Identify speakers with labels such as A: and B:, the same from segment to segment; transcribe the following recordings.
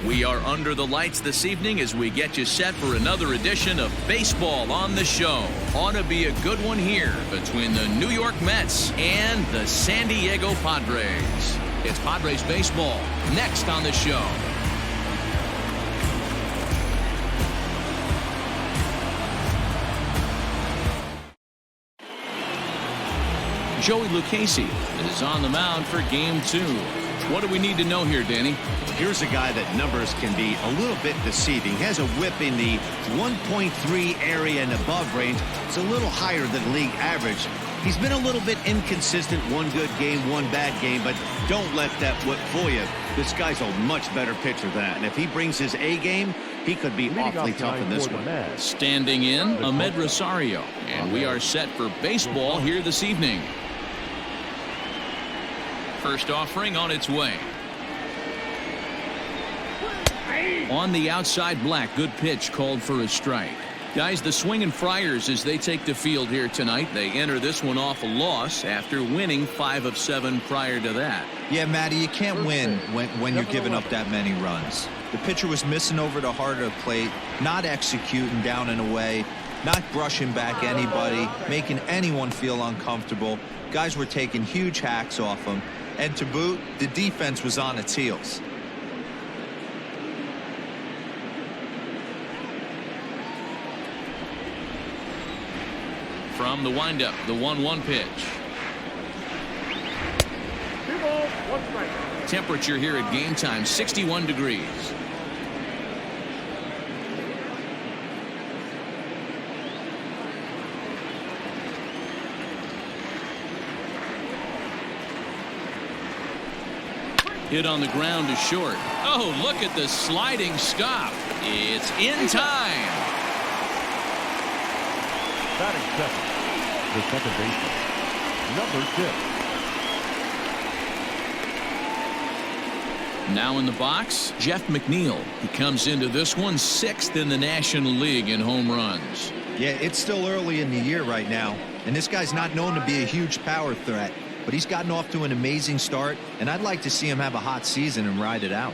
A: We are under the lights this evening as we get you set for another edition of Baseball on the Show. Ought to be a good one here between the New York Mets and the San Diego Padres. It's Padres baseball next on the show. Joey Lucchesi is on the mound for Game 2. What do we need to know here, Danny?
B: Here's a guy that numbers can be a little bit deceiving. He has a whip in the 1.3 area and above range. It's a little higher than league average. He's been a little bit inconsistent. One good game, one bad game, but don't let that whip fool you. This guy's a much better pitcher than that. And if he brings his A game, he could be awfully tough in this one.
A: Standing in, Ahmed Rosario. And we are set for baseball here this evening. First offering on its way. On the outside, Black. Good pitch called for a strike. Guys, the Swingin' Friars, as they take the field here tonight, they enter this one off a loss after winning 5 of 7 prior to that.
C: Yeah, Matty, you can't win when you're giving up that many runs. The pitcher was missing over the heart of the plate, not executing down and away, not brushing back anybody, making anyone feel uncomfortable. Guys were taking huge hacks off him. And to boot, the defense was on its heels.
A: From the windup, the 1-1 pitch.
D: 2 balls, 1 strike.
A: Temperature here at game time, 61 degrees. Hit on the ground is short. Oh, look at the sliding stop. It's in time.
D: Batting second, the second baseman, number 6.
A: Now in the box, Jeff McNeil. He comes into this one 6th in the National League in home runs.
C: Yeah, it's still early in the year right now, and this guy's not known to be a huge power threat. But he's gotten off to an amazing start, and I'd like to see him have a hot season and ride it out.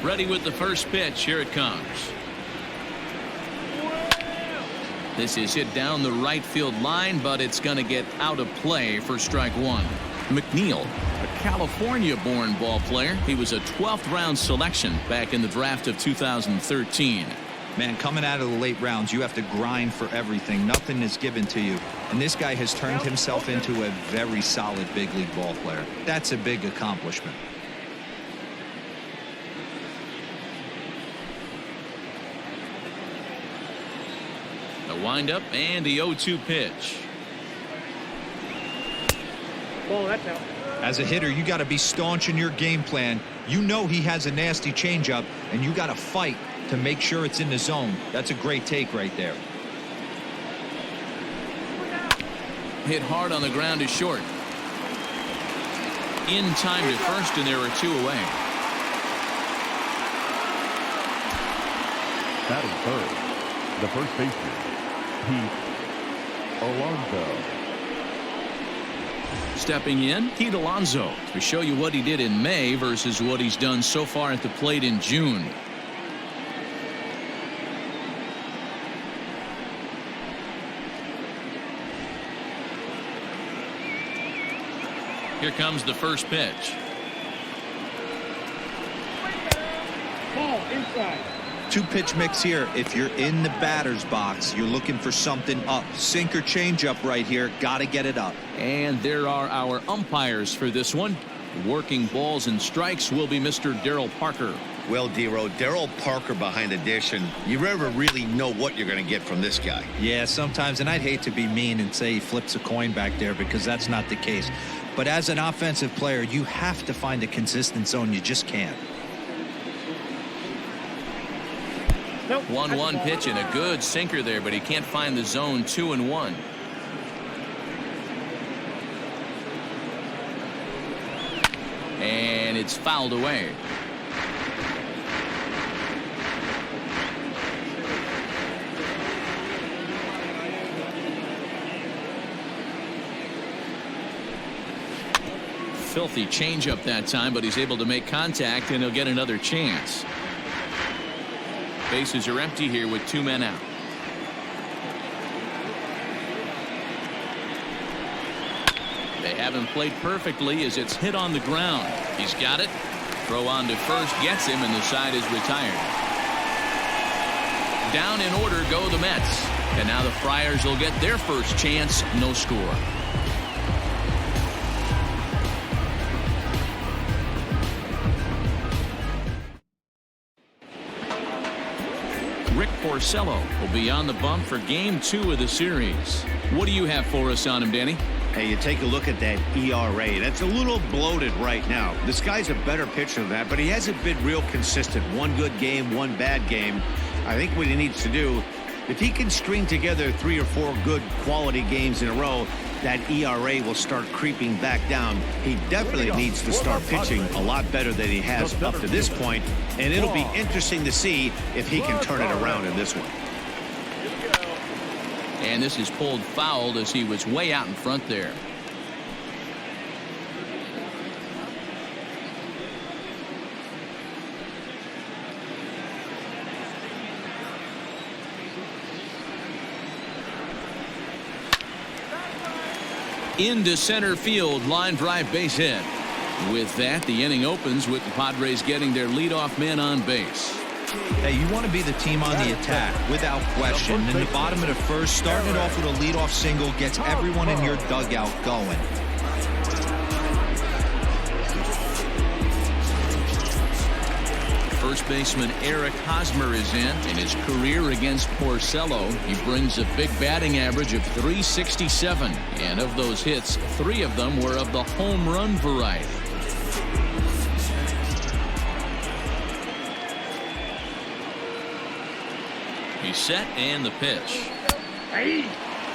A: Ready with the first pitch. Here it comes. This is hit down the right field line, but it's going to get out of play for strike 1. McNeil, a California-born ball player. He was a 12th round selection back in the draft of 2013.
C: Man, coming out of the late rounds, you have to grind for everything. Nothing is given to you. And this guy has turned himself into a very solid big league ball player. That's a big accomplishment.
A: The windup and the 0-2 pitch.
D: Ball, that's out.
C: As a hitter, you got to be staunch in your game plan. You know he has a nasty changeup, and you got to fight to make sure it's in the zone. That's a great take right there.
A: Hit hard on the ground is short. In time to first, and there are 2 away.
D: Batting third, the first baseman, Alonzo.
A: Stepping in, Pete Alonzo, to show you what he did in May versus what he's done so far at the plate in June. Here comes the first pitch.
D: Ball, inside.
C: 2-pitch mix here. If you're in the batter's box, you're looking for something up. Sinker changeup right here. Got to get it up.
A: And there are our umpires for this one. Working balls and strikes will be Mr. Darryl Parker.
B: Well, D-Row, Darryl Parker behind the dish, and you never really know what you're going to get from this guy.
C: Yeah, sometimes, and I'd hate to be mean and say he flips a coin back there because that's not the case. But as an offensive player, you have to find a consistent zone. You just can't.
A: 1-1 pitch and a good sinker there, but he can't find the zone. 2-1. And it's fouled away. filthy changeup that time, but he's able to make contact, and he'll get another chance. Bases are empty here with 2 men out. They haven't played perfectly as it's hit on the ground. He's got it. Throw on to first gets him, and the side is retired. Down in order go the Mets. And now the Friars will get their first chance. No score. Rick Porcello will be on the bump for Game 2 of the series. What do you have for us on him, Danny?
B: Hey, you take a look at that ERA. That's a little bloated right now. This guy's a better pitcher than that, but he hasn't been real consistent. One good game, one bad game. I think what he needs to do, if he can string together 3 or 4 good quality games in a row, that ERA will start creeping back down. He definitely needs to start pitching a lot better than he has up to this point, and it'll be interesting to see if he can turn it around in this one.
A: And this is pulled foul as he was way out in front there. Into center field, line drive, base hit. With that, the inning opens with the Padres getting their leadoff man on base.
C: Hey, you want to be the team on the attack, without question. In the bottom of the first, starting it off with a leadoff single gets everyone in your dugout going.
A: First baseman Eric Hosmer is in his career against Porcello. He brings a big batting average of .367, and of those hits, 3 of them were of the home run variety. He's set, and the pitch.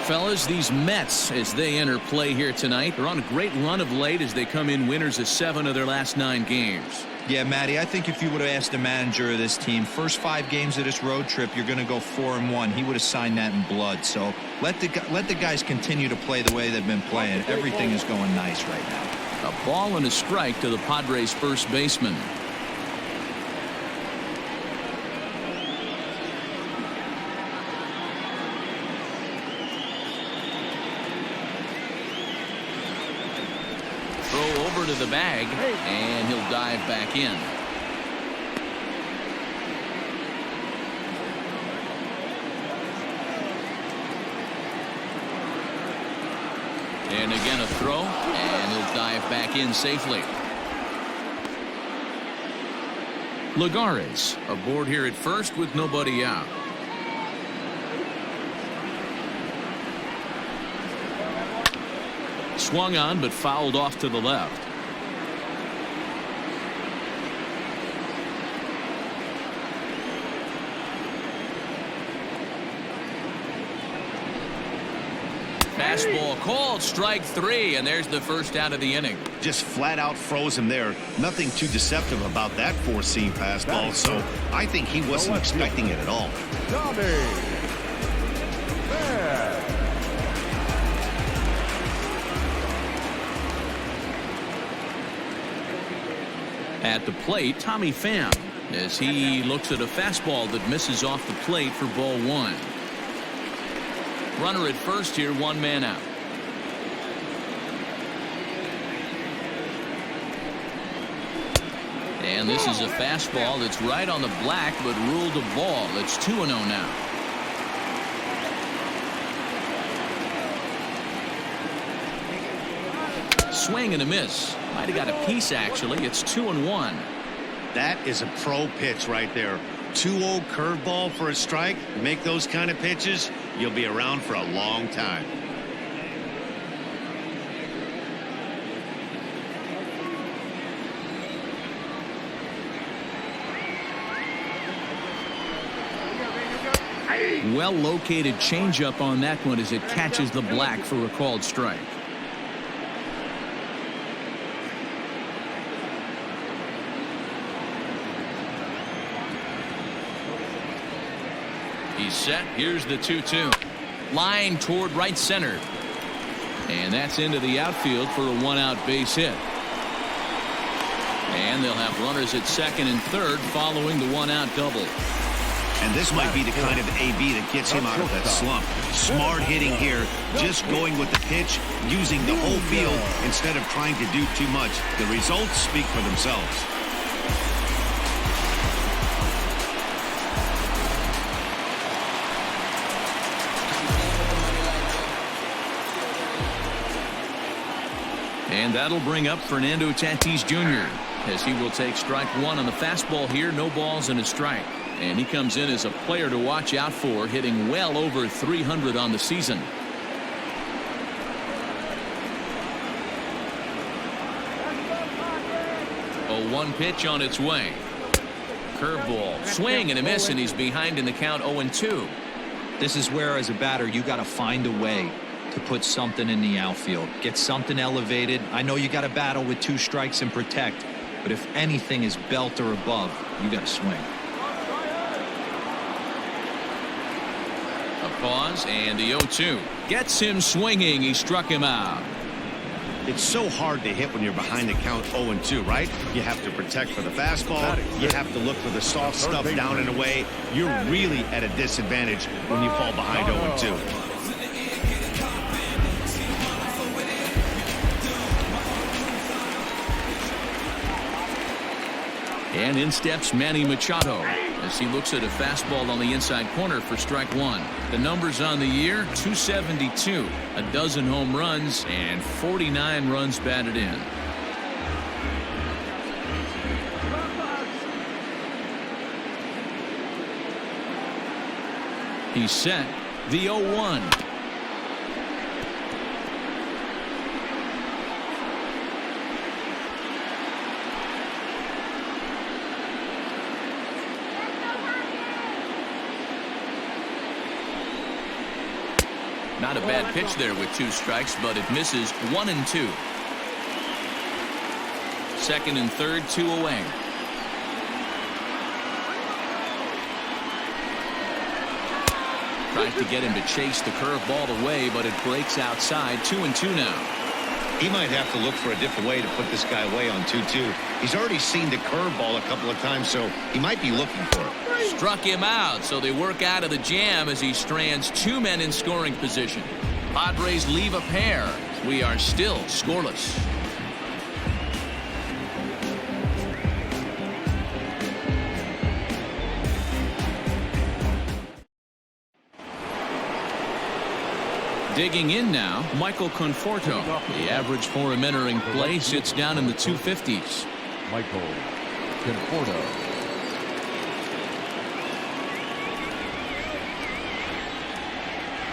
A: Fellas, these Mets, as they enter play here tonight, are on a great run of late as they come in winners of 7 of their last 9 games.
C: Yeah, Matty, I think if you would have asked the manager of this team, first 5 games of this road trip, you're going to go 4-1. He would have signed that in blood. So let the guys continue to play the way they've been playing. Everything is going nice right now.
A: A ball and a strike to the Padres' first baseman. Throw over to the bag, and he'll dive back in. And again a throw, and he'll dive back in safely. Lagares aboard here at first with nobody out. Swung on, but fouled off to the left. Fastball called, strike 3, and there's the first out of the inning.
B: Just flat out froze him there. Nothing too deceptive about that 4-seam fastball, so I think he wasn't expecting it at all.
A: At the plate, Tommy Pham, as he looks at a fastball that misses off the plate for ball 1. Runner at first here, 1 man out. And this is a fastball that's right on the black, but ruled a ball. It's 2-0 now. Swing and a miss. Might have got a piece, actually. It's 2-1.
B: That is a pro pitch right there. 2-0 curveball for a strike. Make those kind of pitches, you'll be around for a long time.
A: Well located changeup on that one as it catches the black for a called strike. He's set. Here's the 2-2. Line toward right center. And that's into the outfield for a 1-out base hit. And they'll have runners at second and third following the one-out double.
B: And this might be the kind of AB that gets him out of that slump. Smart hitting here, just going with the pitch, using the whole field instead of trying to do too much. The results speak for themselves.
A: And that'll bring up Fernando Tatis Jr. as he will take strike one on the fastball here. No balls and a strike. And he comes in as a player to watch out for, hitting well over 300 on the season. A 1 pitch on its way. Curveball, swing and a miss, and he's behind in the count 0-2.
C: This is where, as a batter, you got to find a way to put something in the outfield, get something elevated. I know you got to battle with 2 strikes and protect, but if anything is belt or above, you got to swing.
A: A pause, and the 0-2 gets him swinging. He struck him out.
B: It's so hard to hit when you're behind the count 0-2, right? You have to protect for the fastball. You have to look for the soft stuff down and away. You're really at a disadvantage when you fall behind 0-2.
A: And in steps Manny Machado as he looks at a fastball on the inside corner for strike one. The numbers on the year: 272, a dozen home runs, and 49 runs batted in. He's set. The 0-1. Not a bad pitch there with 2 strikes, but it misses. 1-2. Second and third, 2 away. Tries to get him to chase the curveball away, but it breaks outside. 2-2 now.
B: He might have to look for a different way to put this guy away on 2-2. He's already seen the curveball a couple of times, so he might be looking for it.
A: Struck him out, so they work out of the jam as he strands 2 men in scoring position. Padres leave a pair. We are still scoreless. Digging in now, Michael Conforto. The average for him entering play sits down in the 250s.
D: Michael Conforto.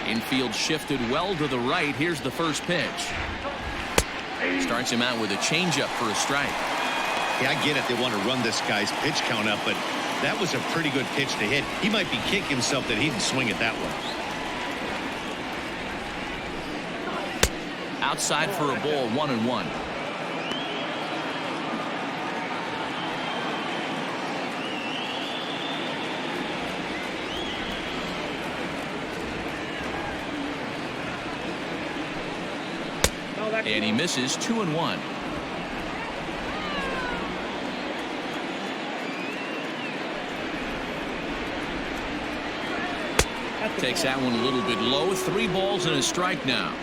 A: Infield shifted well to the right. Here's the first pitch. Starts him out with a changeup for a strike.
B: Yeah, I get it. They want to run this guy's pitch count up, but that was a pretty good pitch to hit. He might be kicking himself that he didn't swing it that way.
A: Outside for a ball, 1-1. And he misses. 2-1. Takes that one a little bit low. 3 balls and a strike now.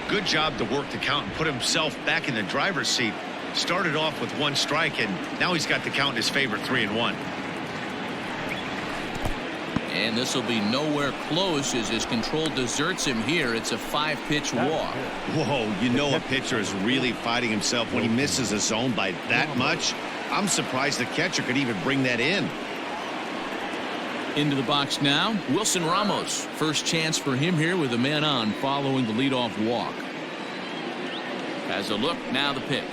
B: Good job to work the count and put himself back in the driver's seat. Started off with 1 strike, and now he's got the count in his favor, 3-1.
A: And this will be nowhere close as his control deserts him here. It's a 5-pitch walk.
B: Whoa, you know a pitcher is really fighting himself when he misses a zone by that much. I'm surprised the catcher could even bring that in.
A: Into the box now, Wilson Ramos. First chance for him here with a man on following the leadoff walk. Has a look, now the pitch.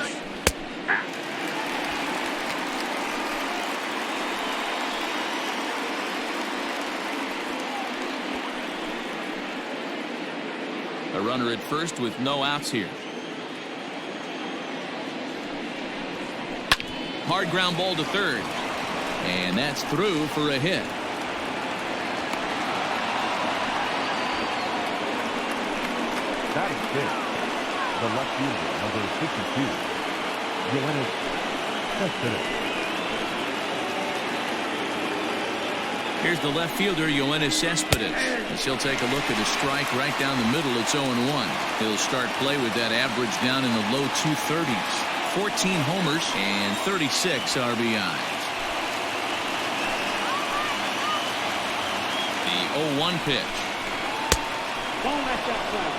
A: A runner at first with no outs here. Hard ground ball to third. And that's through for a hit.
D: That is it. The left fielder, number 52, Yoenis
A: Here's the left fielder, Yoenis Cespedes. As he'll take a look at a strike right down the middle. It's 0-1. He'll start play with that average down in the low 230s. 14 homers and 36 RBIs. The 0-1 pitch.
E: Don't let that play.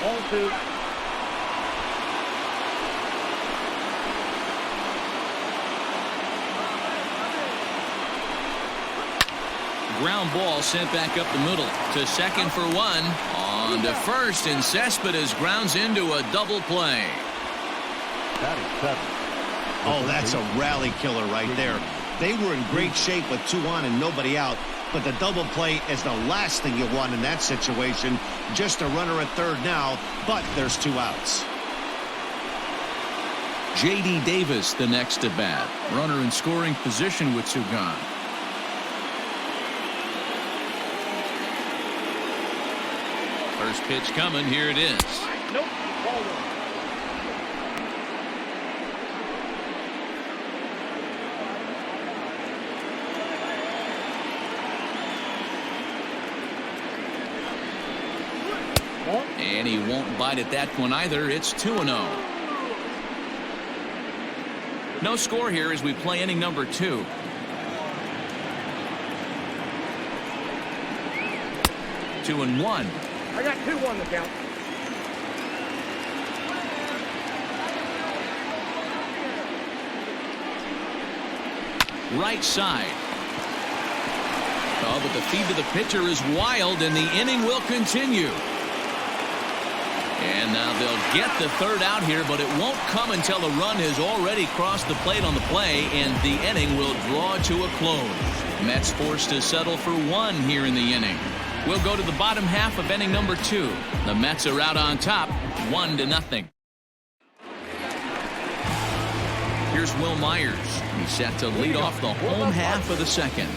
E: 0-2.
A: Ground ball sent back up the middle to second for one. On to first, and Cespedes grounds into a double play.
B: Oh, that's a rally killer right there. They were in great shape with 2 on and nobody out. But the double play is the last thing you want in that situation. Just a runner at third now, but there's 2 outs.
A: J.D. Davis the next to bat. Runner in scoring position with 2 gone. First pitch coming. Here it is.
E: Nope. Ball 1.
A: And he won't bite at that one either. It's 2-0. No score here as we play inning number 2. Two and one.
E: I got 2-1 to count.
A: Right side. Oh, but the feed to the pitcher is wild, and the inning will continue. And now they'll get the third out here, but it won't come until the run has already crossed the plate on the play, and the inning will draw to a close. Mets forced to settle for 1 here in the inning. We'll go to the bottom half of inning number 2. The Mets are out on top, 1-0. Here's Will Myers. He's set to lead off the home half of the second.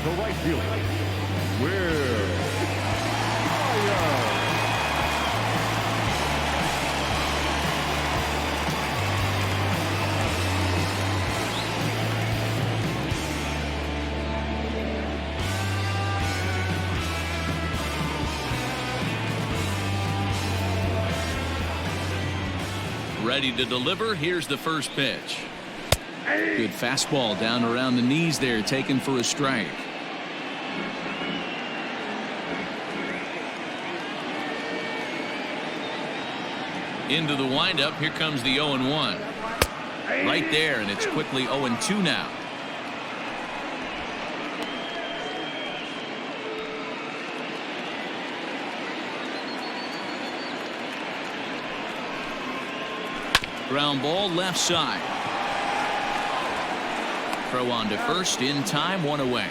D: The right fielder, Will Myers.
A: Ready to deliver. Here's the first pitch. Good fastball down around the knees there, taken for a strike. Into the windup. Here comes the 0-1. Right there, and it's quickly 0-2 now. Ground ball left side. Throw on to first in time, 1 away.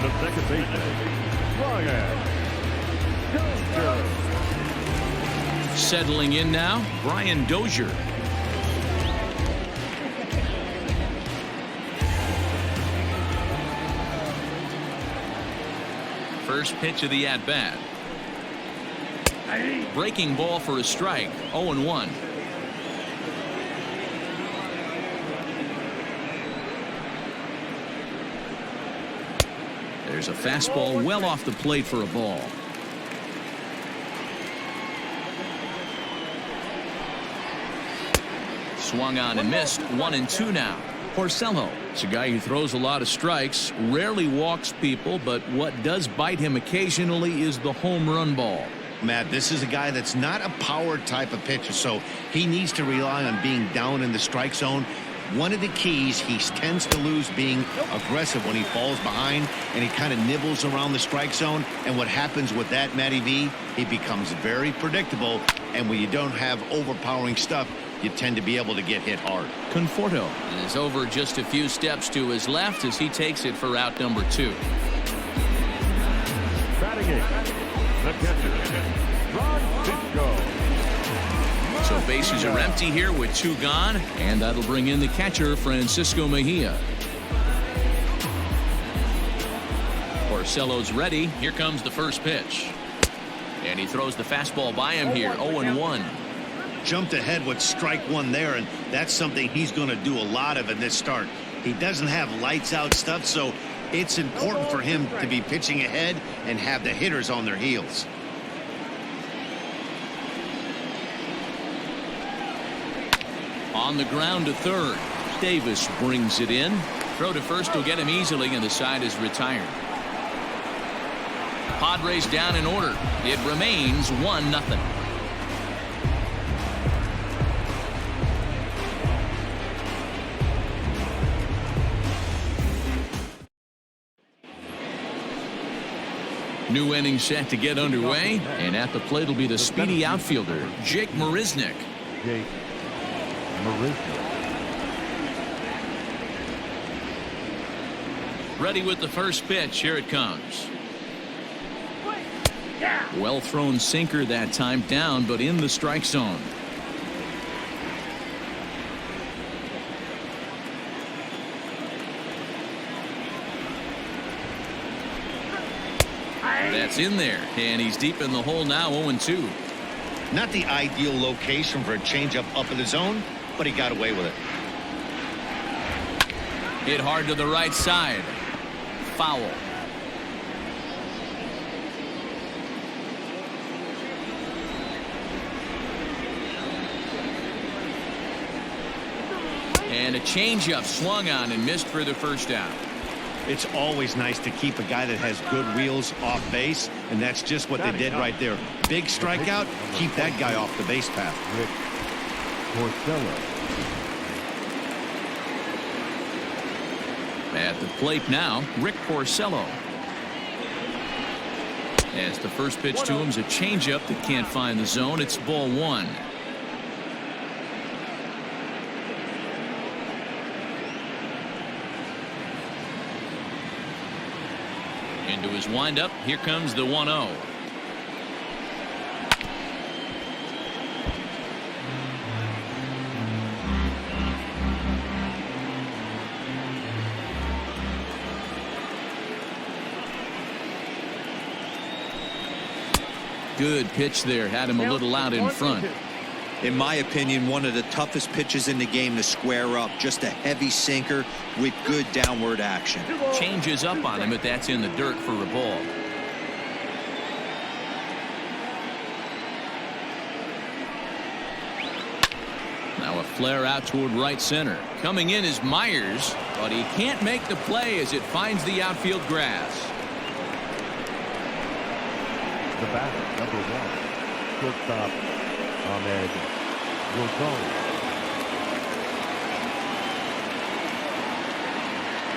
D: The second baseman, Brian Dozier.
A: Settling in now, Brian Dozier. First pitch of the at-bat. Breaking ball for a strike. 0-1. There's a fastball well off the plate for a ball. Swung on and missed. 1-2 now. Porcello. It's a guy who throws a lot of strikes, rarely walks people, but what does bite him occasionally is the home run ball.
B: Matt, this is a guy that's not a power type of pitcher, so he needs to rely on being down in the strike zone. One of the keys, he tends to lose being aggressive when he falls behind and he kind of nibbles around the strike zone. And what happens with that, Matty V, he becomes very predictable. And when you don't have overpowering stuff, you tend to be able to get hit hard.
A: Conforto is over just a few steps to his left as he takes it for out number 2.
D: Swinging. The catcher, Francisco.
A: So bases are empty here with 2 gone, and that'll bring in the catcher, Francisco Mejia. Porcello's ready. Here comes the first pitch. And he throws the fastball by him here, 0-1.
B: Jumped ahead with strike 1 there, and that's something he's going to do a lot of in this start. He doesn't have lights out stuff, so it's important for him to be pitching ahead and have the hitters on their heels.
A: On the ground to third. Davis brings it in. Throw to first will get him easily, and the side is retired. Padres down in order. It remains 1-0. New inning set to get underway, and at the plate will be the speedy outfielder, Jake Marisnick.
D: Jake Marisnick.
A: Ready with the first pitch. Here it comes. Well thrown sinker that time, down but in the strike zone. That's in there, and he's deep in the hole now, 0-2.
B: Not the ideal location for a changeup up in the zone, but he got away with it.
A: Hit hard to the right side. Foul. And a changeup swung on and missed for the first out.
B: It's always nice to keep a guy that has good wheels off base, and that's just what they did right there. Big strikeout, keep that guy off the base path.
D: Rick Porcello.
A: At the plate now, Rick Porcello. As the first pitch to him is a changeup that can't find the zone. It's ball 1. Into his windup. Here comes the 1-0. Good pitch there. Had him a little out in front.
C: In my opinion, one of the toughest pitches in the game to square up. Just a heavy sinker with good downward action.
A: Changes up on him, but that's in the dirt for a ball. Now a flare out toward right center. Coming in is Myers, but he can't make the play as it finds the outfield grass.
D: The batter, number 1, shortstop Lucchesi.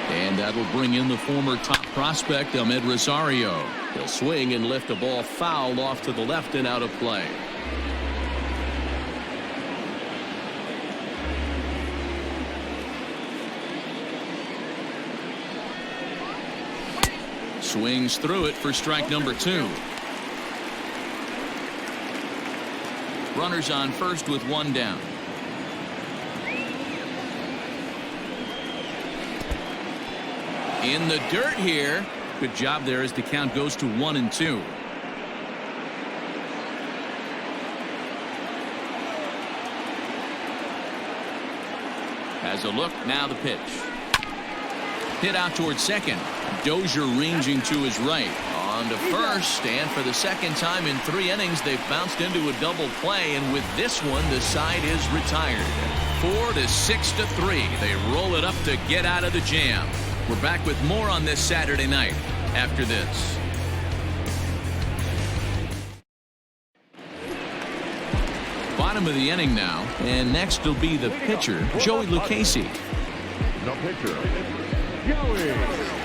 A: And that'll bring in the former top prospect, Amed Rosario. He'll swing and lift the ball foul off to the left and out of play. Swings through it for strike number 2. Runners on first with 1 down. In the dirt here. Good job there as the count goes to 1-2. Has a look. Now the pitch. Hit out towards second. Dozier ranging to his right. On to first, and for the second time in 3 innings, they've bounced into a double play, and with this one, the side is retired. 4-6-3. They roll it up to get out of the jam. We're back with more on this Saturday night after this. Bottom of the inning now, and next will be the pitcher, Joey Lucchesi.
D: The pitcher, Joey Lucchesi.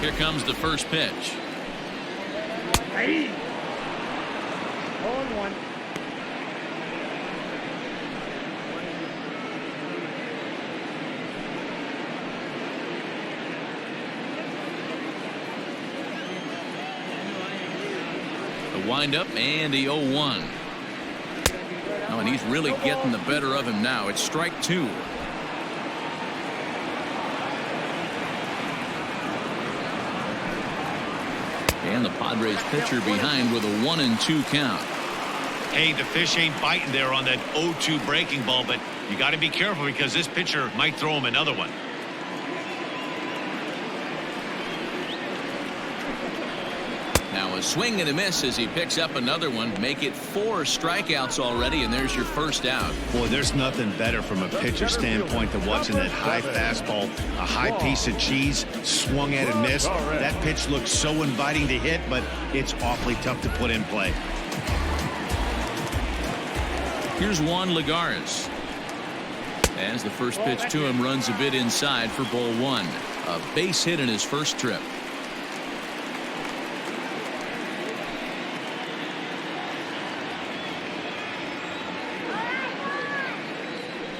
A: Here comes the first pitch.
E: Hey. 0-1.
A: windup and the 0-1. Oh, and he's really getting the better of him now. It's strike 2. And the Padres pitcher behind with a 1-2 count.
B: Hey, the fish ain't biting there on that 0-2 breaking ball, but you got to be careful because this pitcher might throw him another one.
A: Now a swing and a miss as he picks up another one. Make it 4 strikeouts already, and there's your first out.
B: Boy, there's nothing better from a pitcher standpoint than watching that high fastball, a high piece of cheese, swung at and missed. That pitch looks so inviting to hit, but it's awfully tough to put in play.
A: Here's Juan Lagares. As the first pitch to him runs a bit inside for ball 1. A base hit in his first trip.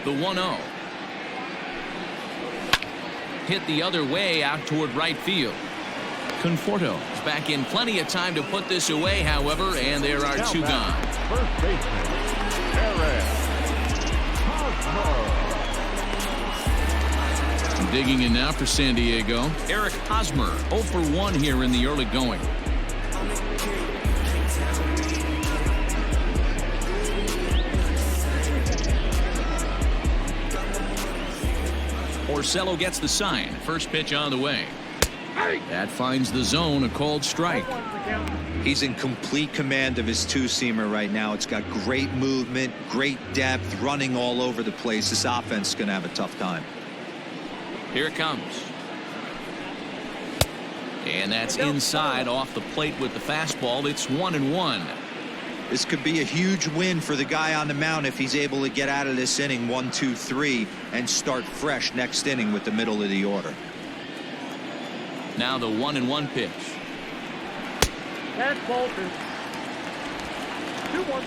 A: The 1-0. Hit the other way out toward right field. Conforto is back in plenty of time to put this away, however, and there are 2 gone.
D: First baseman, Hosmer.
A: Digging in now for San Diego, Eric Hosmer, 0 for 1 here in the early going. Porcello gets the sign. First pitch on the way. That finds the zone, a called strike.
C: He's in complete command of his two-seamer right now. It's got great movement, great depth, running all over the place. This offense is going to have a tough time.
A: Here it comes. And that's inside off the plate with the fastball. It's 1-1.
C: This could be a huge win for the guy on the mound if he's able to get out of this inning 1, 2, 3 and start fresh next inning with the middle of the order.
A: Now the 1-1 pitch.
E: That's Bolton. 2-1.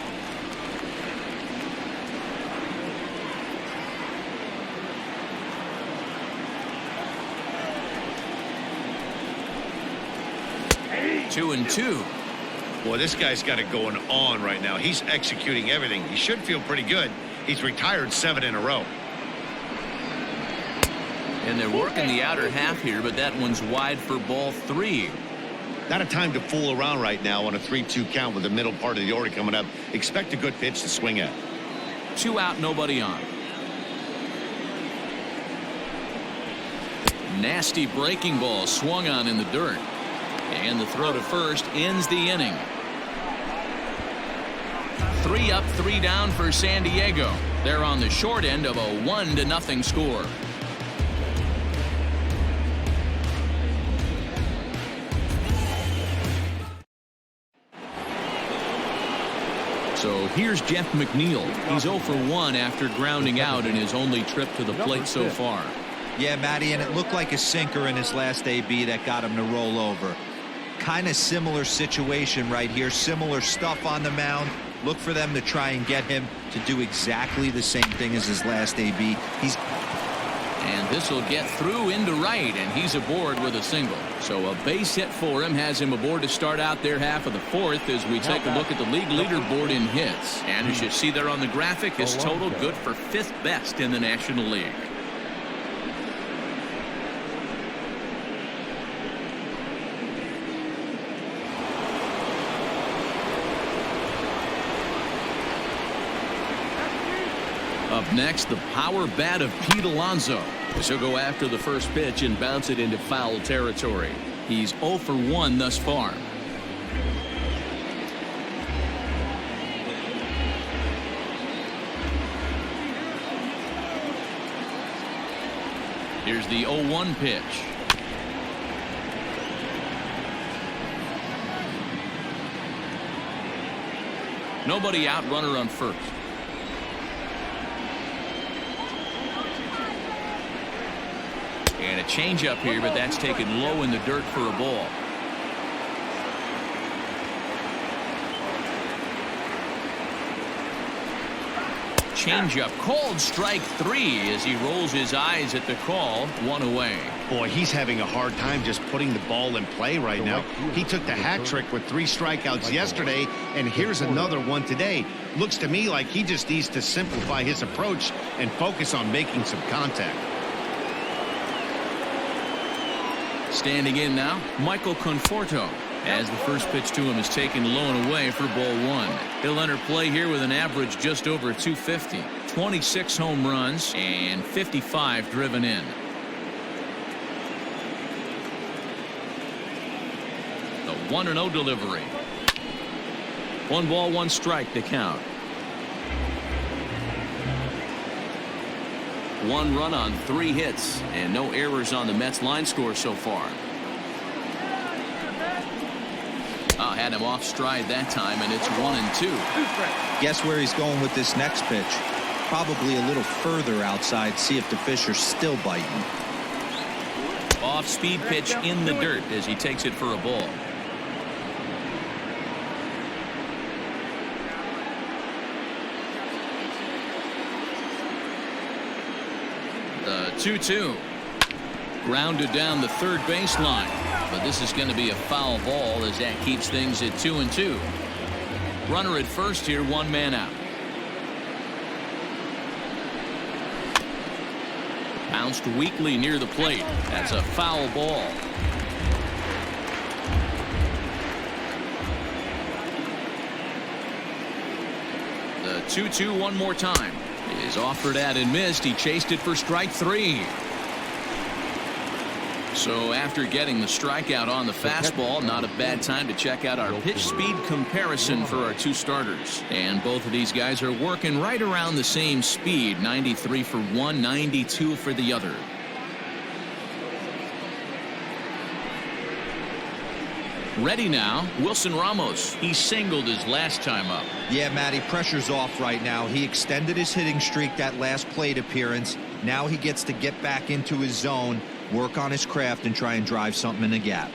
E: Hey.
A: 2-2.
B: Boy, this guy's got it going on right now. He's executing everything. He should feel pretty good. He's retired 7 in a row.
A: And they're working the outer half here, but that one's wide for ball 3.
B: Not a time to fool around right now on a 3-2 count with the middle part of the order coming up. Expect a good pitch to swing at.
A: 2 out, nobody on. Nasty breaking ball swung on in the dirt. And the throw to first ends the inning. 3 up, 3 down for San Diego. They're on the short end of a 1-0 score. So here's Jeff McNeil. He's 0 for 1 after grounding out in his only trip to the plate so far.
C: Yeah, Matty, and it looked like a sinker in his last AB that got him to roll over. Kind of similar situation right here. Similar stuff on the mound. Look for them to try and get him to do exactly the same thing as his last AB.
A: And this will get through into right, and he's aboard with a single. So a base hit for him has him aboard to start out their half of the 4th as we take a look at the league leaderboard in hits. And as you see there on the graphic, his total good for 5th best in the National League. Up next, the power bat of Pete Alonzo. He'll go after the first pitch and bounce it into foul territory. He's 0 for 1 thus far. Here's the 0-1 pitch. Nobody out, runner on first. And a changeup here, but that's taken low in the dirt for a ball. changeup called strike 3 as he rolls his eyes at the call. 1 away.
B: Boy, he's having a hard time just putting the ball in play right now. He took the hat trick with 3 strikeouts yesterday, and here's another one today. Looks to me like he just needs to simplify his approach and focus on making some contact.
A: Standing in now, Michael Conforto, as the first pitch to him is taken low and away for ball 1. He'll enter play here with an average just over 250, 26 home runs, and 55 driven in. The 1-0 delivery. 1 ball, 1 strike to count. 1 run on 3 hits, and no errors on the Mets line score so far. Had him off stride that time, and it's 1-2.
C: Guess where he's going with this next pitch? Probably a little further outside. See if the fish are still biting.
A: Off speed pitch in the dirt as he takes it for a ball. The 2-2. Grounded down the third baseline. But this is going to be a foul ball as that keeps things at 2-2. Runner at first here, 1 man out. Bounced weakly near the plate. That's a foul ball. The 2-2 one more time. Is offered at and missed. He chased it for strike 3. So after getting the strikeout on the fastball, not a bad time to check out our pitch speed comparison for our 2 starters. And both of these guys are working right around the same speed. 93 for one, 92 for the other. Ready now, Wilson Ramos. He singled his last time up.
C: Yeah, Matty, pressure's off right now. He extended his hitting streak that last plate appearance. Now he gets to get back into his zone, work on his craft, and try and drive something in the gap.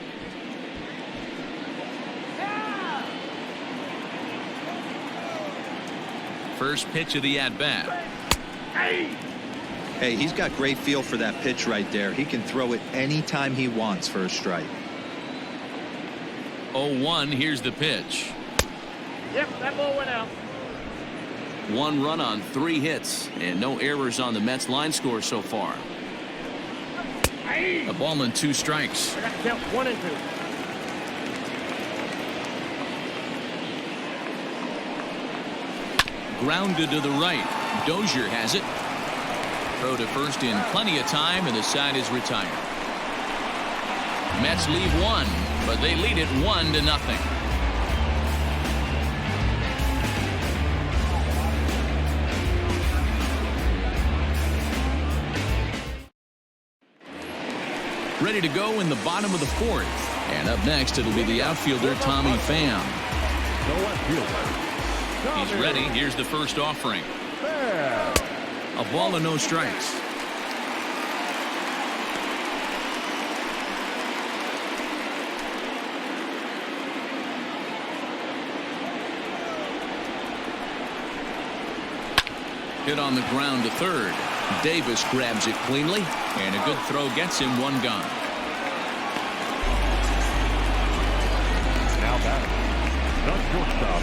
A: First pitch of the at-bat.
C: Hey, he's got great feel for that pitch right there. He can throw it anytime he wants for a strike.
A: 0-1, here's the pitch.
E: Yep, that ball went out.
A: 1 run on 3 hits, and no errors on the Mets line score so far. A ball and 2 strikes.
E: I got to count 1 and 2.
A: Grounded to the right. Dozier has it. Throw to first in plenty of time, and the side is retired. Mets leave 1, but they lead it 1-0. Ready to go in the bottom of the 4th. And up next, it'll be the outfielder, Tommy Pham. He's ready. Here's the first offering. A ball and no strikes. Hit on the ground to third. Davis grabs it cleanly, and a good throw gets him 1 gone.
D: Now batting, the shortstop,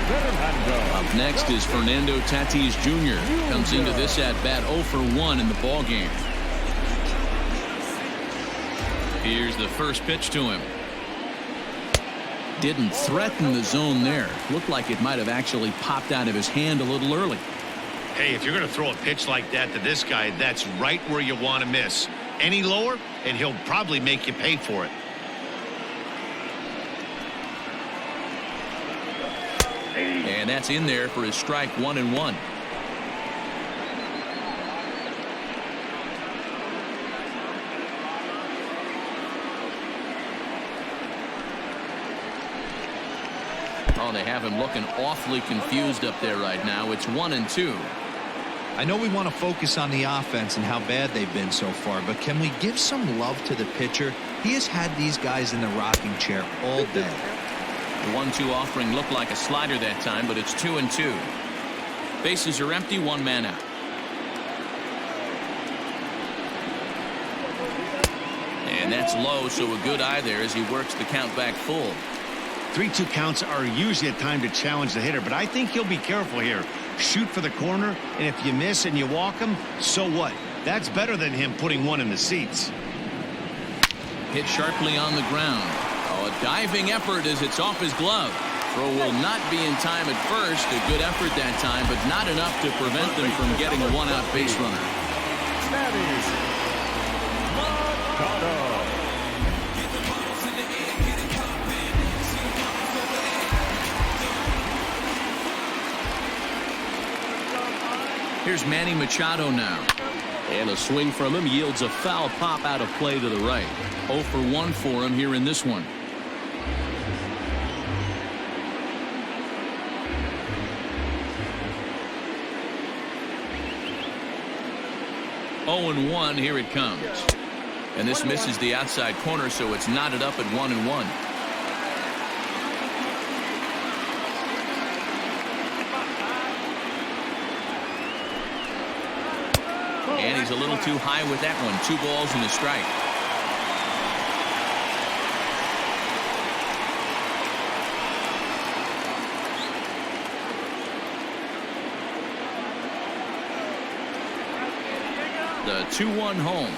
D: Fernando.
A: Up next is Fernando Tatis Jr. Comes into this at bat 0 for 1 in the ball game. Here's the first pitch to him. Didn't threaten the zone there. Looked like it might have actually popped out of his hand a little early.
B: Hey, if you're going to throw a pitch like that to this guy, that's right where you want to miss. Any lower, and he'll probably make you pay for it.
A: And that's in there for his strike 1-1. Oh, they have him looking awfully confused up there right now. It's 1-2.
C: I know we want to focus on the offense and how bad they've been so far, but can we give some love to the pitcher? He has had these guys in the rocking chair all day.
A: The 1-2 offering looked like a slider that time, but it's 2-2. Bases are empty, one man out. And that's low, so a good eye there as he works the count back full.
B: 3-2 counts are usually a time to challenge the hitter, but I think he'll be careful here. Shoot for the corner, and if you miss and you walk him, so what? That's better than him putting one in the seats.
A: Hit sharply on the ground. Oh, a diving effort as it's off his glove. Throw will not be in time at first. A good effort that time, but not enough to prevent them from getting a one-out base runner. Here's Manny Machado now. And a swing from him yields a foul pop out of play to the right. 0 for 1 for him here in this one. Oh and 1, here it comes. And this misses the outside corner, so it's knotted up at 1-1. And he's a little too high with that one. 2 balls and a strike. The 2-1 home.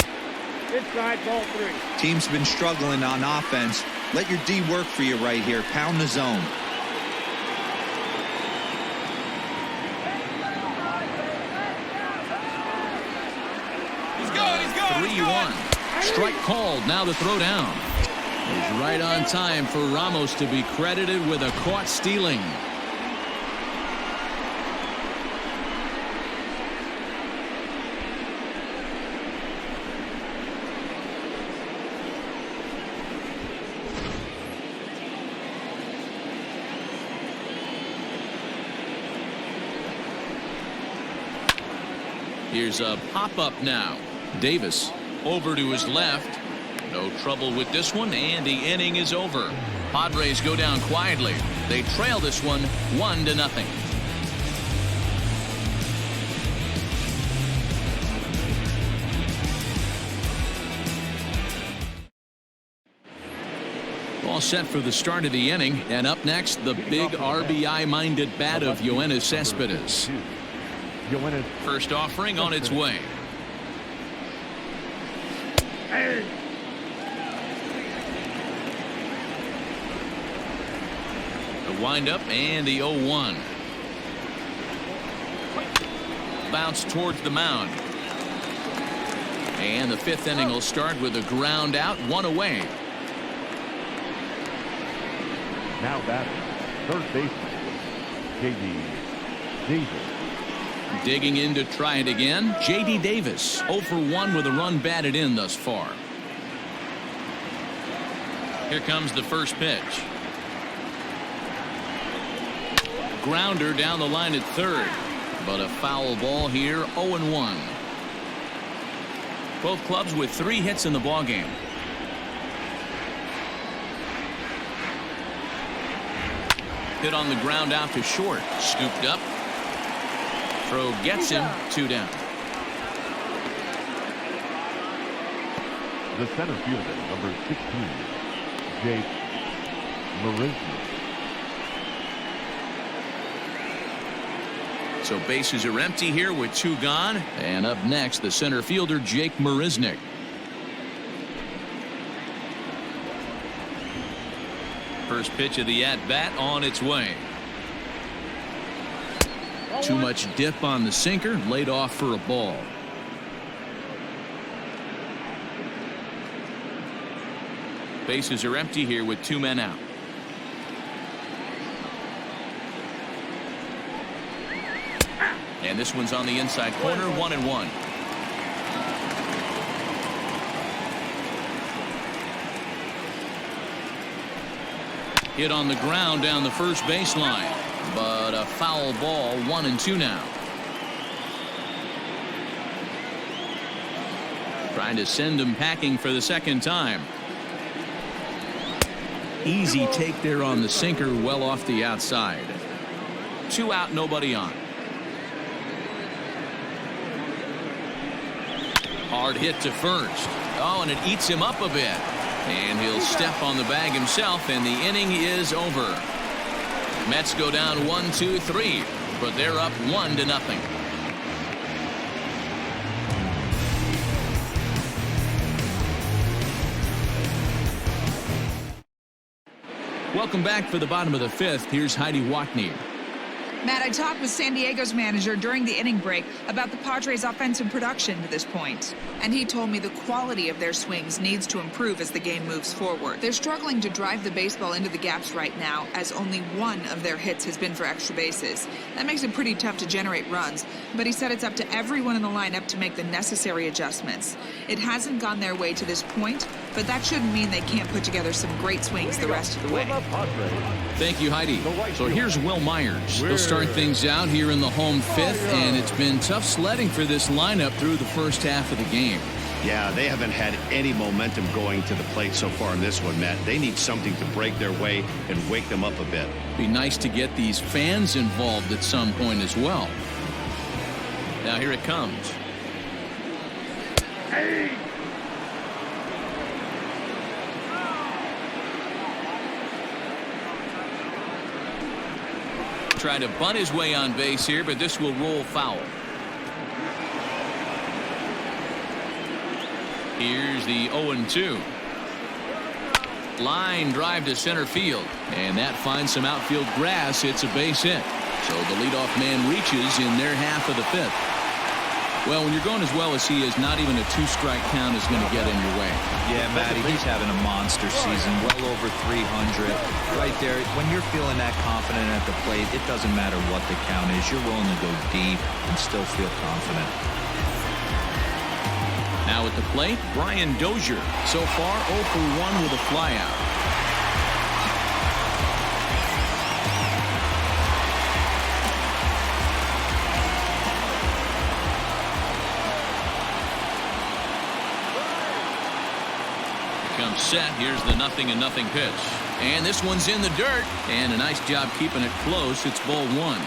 E: Inside ball 3.
C: Team's been struggling on offense. Let your D work for you right here. Pound the zone.
A: He's going. 3-1. Strike called. Now the throw down. He's right on time for Ramos to be credited with a caught stealing. Here's a pop-up now. Davis over to his left. No trouble with this one, and the inning is over. Padres go down quietly. They trail this one 1-0. All set for the start of the inning, and up next, the big RBI-minded bat of Yoenis Cespedes. First offering on its way. The windup and the 0-1. Bounce towards the mound. And the 5th inning will start with a ground out, 1 away.
D: Now batting, third baseman, J.D. Davis.
A: Digging in to try it again. J.D. Davis 0 for 1 with a run batted in thus far. Here comes the first pitch. Grounder down the line at third, but a foul ball here. 0-1. Both clubs with 3 hits in the ballgame. Hit on the ground out to short. Scooped up. Throw gets him. 2 down.
D: The center fielder, number 16, Jake Marisnik.
A: So bases are empty here with 2 gone. And up next, the center fielder, Jake Marisnik. First pitch of the at-bat on its way. Too much dip on the sinker, laid off for a ball. Bases are empty here with 2 men out. And this one's on the inside corner, 1-1. Hit on the ground down the first baseline, but a foul ball. 1-2 now. Trying to send him packing for the second time. Easy take there on the sinker, well off the outside. 2 out, nobody on. Hard hit to first. Oh, and it eats him up a bit. And he'll step on the bag himself, and the inning is over. Mets go down 1-2-3, but they're up 1-0. Welcome back for the bottom of the fifth. Here's Heidi Watney.
F: Matt, I talked with San Diego's manager during the inning break about the Padres' offensive production to this point. And he told me the quality of their swings needs to improve as the game moves forward. They're struggling to drive the baseball into the gaps right now, as only one of their hits has been for extra bases. That makes it pretty tough to generate runs, but he said it's up to everyone in the lineup to make the necessary adjustments. It hasn't gone their way to this point, but that shouldn't mean they can't put together some great swings the rest of the way.
A: Thank you, Heidi. So here's Will Myers. He'll start things out here in the home fifth, and it's been tough sledding for this lineup through the first half of the game.
B: Yeah, they haven't had any momentum going to the plate so far in this one, Matt. They need something to break their way and wake them up a bit.
A: Be nice to get these fans involved at some point as well. Now here it comes.
E: Hey!
A: Trying to bunt his way on base here, but this will roll foul. Here's the 0-2. Line drive to center field, and that finds some outfield grass. It's a base hit. So the leadoff man reaches in their half of the fifth. Well, when you're going as well as he is, not even a two-strike count is going to get in your way.
C: Yeah, Matty, he's having a monster season, well over 300. Right there, when you're feeling that confident at the plate, it doesn't matter what the count is. You're willing to go deep and still feel confident.
A: Now at the plate, Brian Dozier. So far, 0 for 1 with a flyout. Comes set. Here's the 0-0 pitch. And this one's in the dirt. And a nice job keeping it close. It's ball one.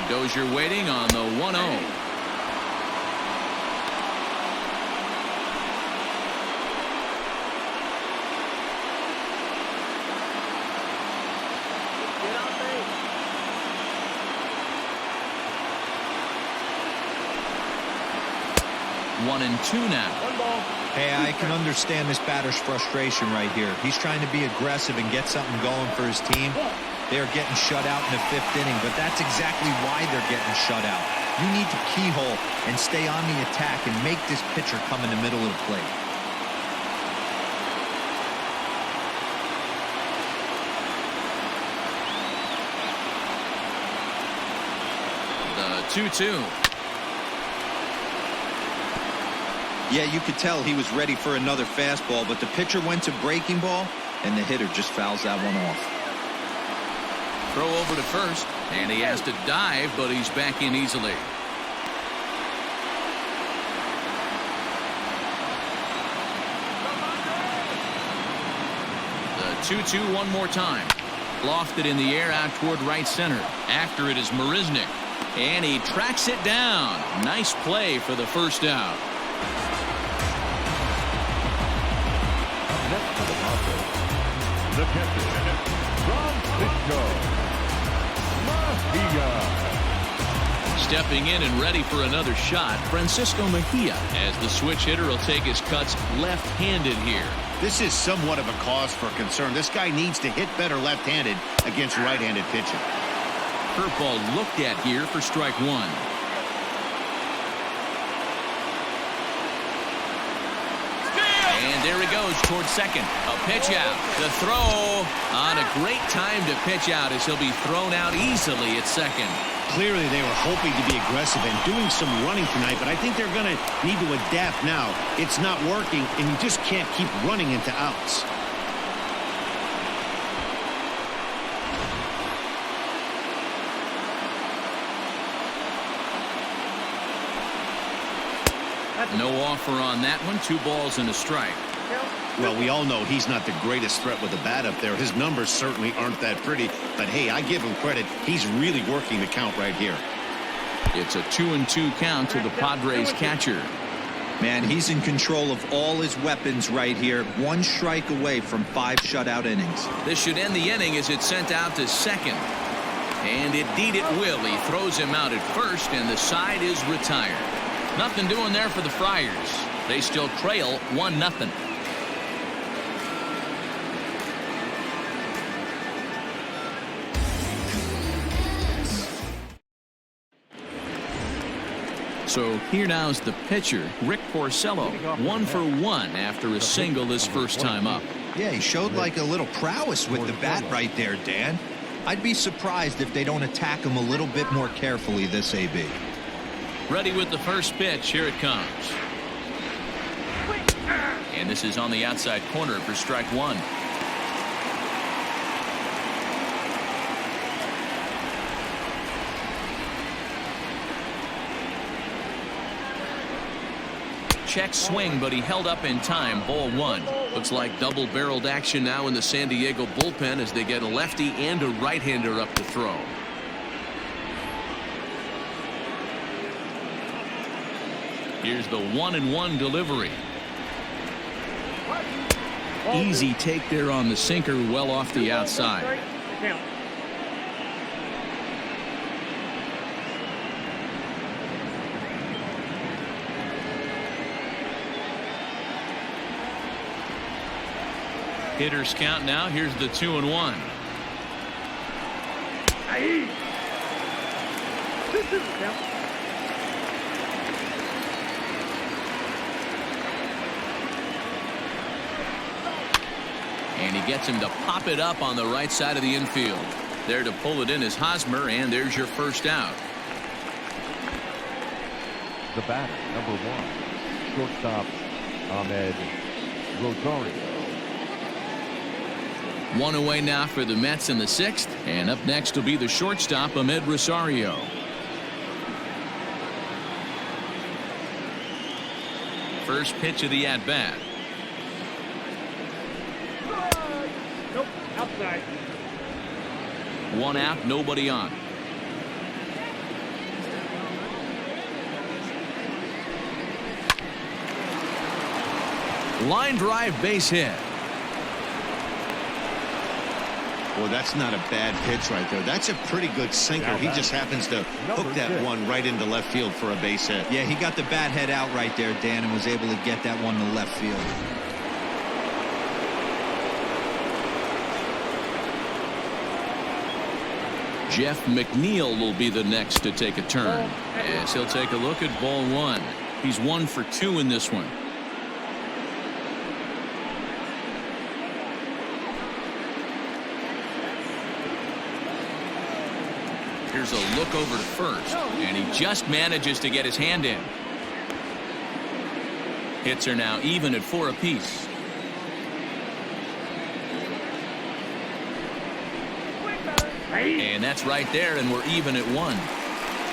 A: Dozier waiting on the 1-0. One and two now.
C: Hey, I can understand this batter's frustration right here. He's trying to be aggressive and get something going for his team. They're getting shut out in the fifth inning, but that's exactly why they're getting shut out. You need to keyhole and stay on the attack and make this pitcher come in the middle of the plate.
A: The 2-2.
C: Yeah, you could tell he was ready for another fastball, but the pitcher went to breaking ball, and the hitter just fouls that one off.
A: Throw over to first, and he has to dive, but he's back in easily. The 2-2 one more time. Lofted in the air out toward right center. After it is Marisnik, and he tracks it down. Nice play for the first out.
D: Next to the Padres, the catcher, Francisco Mejia.
A: Stepping in and ready for another shot, Francisco Mejia, as the switch hitter will take his cuts left-handed here.
B: This is somewhat of a cause for concern. This guy needs to hit better left-handed against right-handed pitching.
A: Curveball looked at here for strike one. And there he goes towards second. A pitch out. The throw on a great time to pitch out as he'll be thrown out easily at second.
B: Clearly they were hoping to be aggressive and doing some running tonight, but I think they're going to need to adapt now. It's not working, and you just can't keep running into outs.
A: No offer on that one. 2 balls and a strike.
B: Well, we all know he's not the greatest threat with the bat up there. His numbers certainly aren't that pretty. But, hey, I give him credit. He's really working the count right here.
A: It's a 2-2 count to the Padres catcher.
C: Man, he's in control of all his weapons right here. One strike away from 5 shutout innings.
A: This should end the inning as it's sent out to second. And indeed it will. He throws him out at first, and the side is retired. Nothing doing there for the Friars. They still trail 1-0. So here now is the pitcher, Rick Porcello, 1 for 1 after a single his first time up.
C: Yeah, he showed like a little prowess with the bat right there, Dan. I'd be surprised if they don't attack him a little bit more carefully this AB.
A: Ready with the first pitch. Here it comes. And this is on the outside corner for strike 1. Check swing, but he held up in time. Ball 1. Looks like double-barreled action now in the San Diego bullpen as they get a lefty and a right-hander up to throw. Here's the 1-1 delivery. Easy take there on the sinker, well off the outside. Hitters count now. Here's the 2-1. And he gets him to pop it up on the right side of the infield. There to pull it in is Hosmer, and there's your first out.
D: The batter, number 1, shortstop Ahmed Rosario.
A: 1 away now for the Mets in the 6th, and up next will be the shortstop Ahmed Rosario. First pitch of the at-bat.
E: Nope, outside.
A: 1 out, nobody on. Line drive, base hit.
B: Well, that's not a bad pitch right there. That's a pretty good sinker. He just happens to hook that one right into left field for a base hit.
C: Yeah, he got the bat head out right there, Dan, and was able to get that one to left field.
A: Jeff McNeil will be the next to take a turn, as he'll take a look at ball 1. He's 1 for 2 in this one. Here's a look over to first, and he just manages to get his hand in. Hits are now even at 4 apiece. And that's right there, and we're even at 1.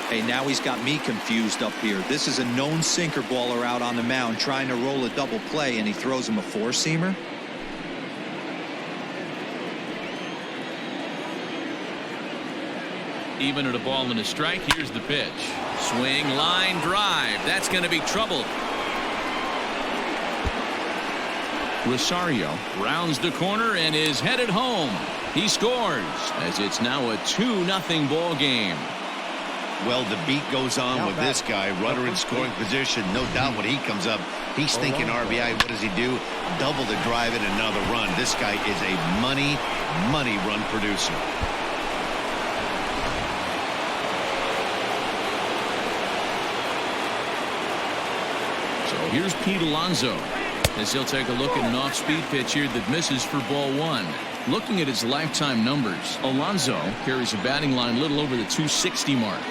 C: Hey, now he's got me confused up here. This is a known sinker baller out on the mound trying to roll a double play, and he throws him a 4-seamer.
A: Even at a ball and a strike. Here's the pitch. Swing, line drive. That's going to be troubled. Rosario rounds the corner and is headed home. He scores as it's now a 2-0 ball game.
B: Well, the beat goes on with this guy. Runner in scoring position. No doubt when he comes up, he's thinking RBI. What does he do? Double the drive and another run. This guy is a money run producer.
A: So here's Pete Alonzo as he'll take a look at an off-speed pitch here that misses for ball 1. Looking at his lifetime numbers, Alonzo carries a batting line a little over the 260 mark.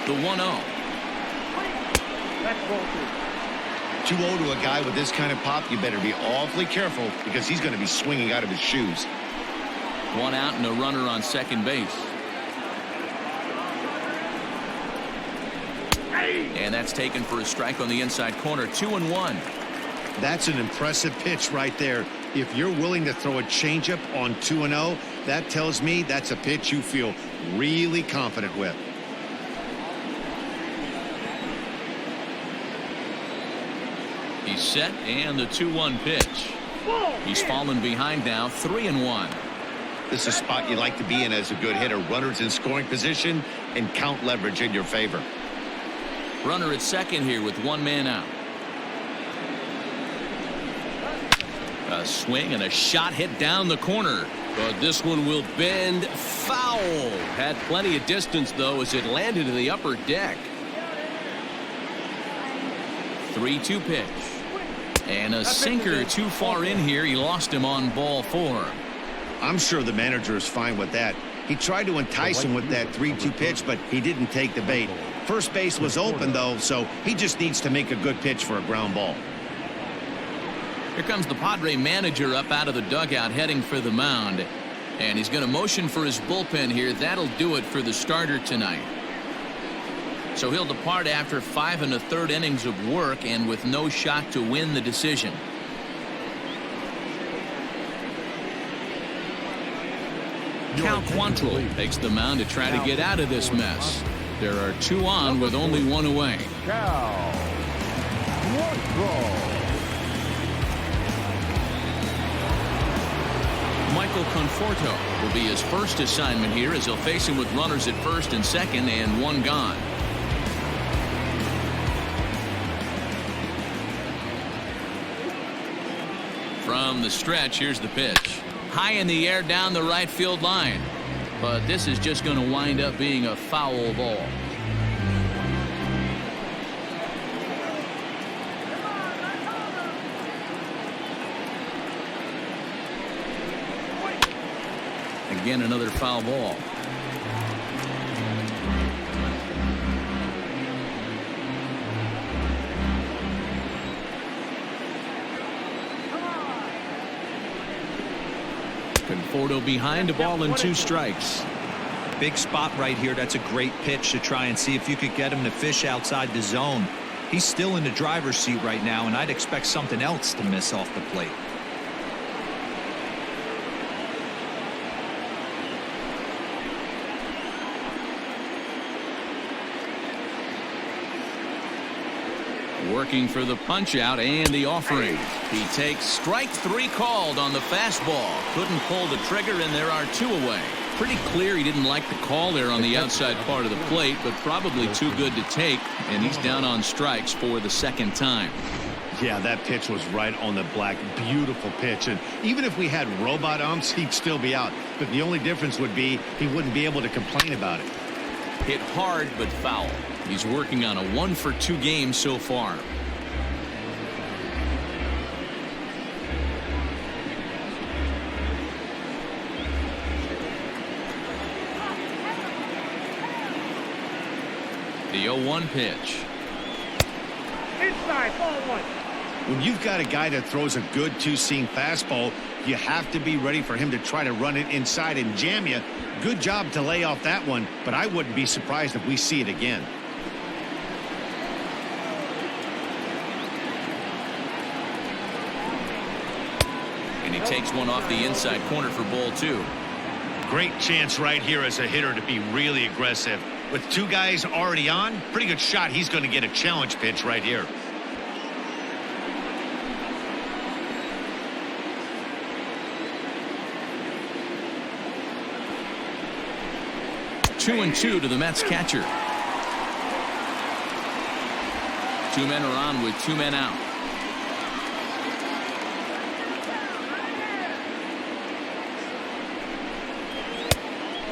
A: The 1-0.
E: That's ball 2.
B: 2-0 to a guy with this kind of pop, you better be awfully careful because he's going to be swinging out of his shoes.
A: 1 out and a runner on second base. And that's taken for a strike on the inside corner. 2-1.
B: That's an impressive pitch right there. If you're willing to throw a changeup on 2-0, that tells me that's a pitch you feel really confident with.
A: He's set, and the 2-1 pitch. He's fallen behind now, 3-1.
B: This is a spot you like to be in as a good hitter. Runners in scoring position and count leverage in your favor.
A: Runner at second here with one man out. A swing and a shot hit down the corner.
G: But this one will bend foul. Had plenty of distance, though, as it landed in the upper deck.
A: 3-2 pitch. And a sinker too far in here. He lost him on ball 4.
B: I'm sure the manager is fine with that. He tried to entice him with that 3-2 pitch, but he didn't take the bait. First base was open, though, so he just needs to make a good pitch for a ground ball.
A: Here comes the Padre manager up out of the dugout heading for the mound. And he's going to motion for his bullpen here. That'll do it for the starter tonight. So he'll depart after 5 1/3 innings of work and with no shot to win the decision. Cal Quantrill takes the mound to try to get out of this mess. There are 2 on with only 1 away.
D: Cal Quantrill.
A: Michael Conforto will be his first assignment here as he'll face him with runners at first and second and 1 gone. From the stretch, here's the pitch. High in the air down the right field line. But this is just going to wind up being a foul ball. Again, another foul ball. Conforto behind, a ball and 2 strikes.
C: Big spot right here. That's a great pitch to try and see if you could get him to fish outside the zone. He's still in the driver's seat right now, and I'd expect something else to miss off the plate.
A: Working for the punch out and the offering. He takes strike 3 called on the fastball. Couldn't pull the trigger, and there are 2 away. Pretty clear he didn't like the call there on the outside part of the plate, but probably too good to take, and he's down on strikes for the 2nd time.
B: Yeah, that pitch was right on the black. Beautiful pitch. And even if we had robot umps, he'd still be out. But the only difference would be he wouldn't be able to complain about it.
A: Hit hard but foul. He's working on a 1-for-2 game so far. The 0-1 pitch.
E: Inside, ball 1.
B: When you've got a guy that throws a good 2-seam fastball, you have to be ready for him to try to run it inside and jam you. Good job to lay off that one, but I wouldn't be surprised if we see it again.
A: And he takes one off the inside corner for ball 2.
B: Great chance right here as a hitter to be really aggressive. With 2 guys already on, pretty good shot. He's going to get a challenge pitch right here.
A: Two and 2 to the Mets catcher. 2 men are on with 2 men out.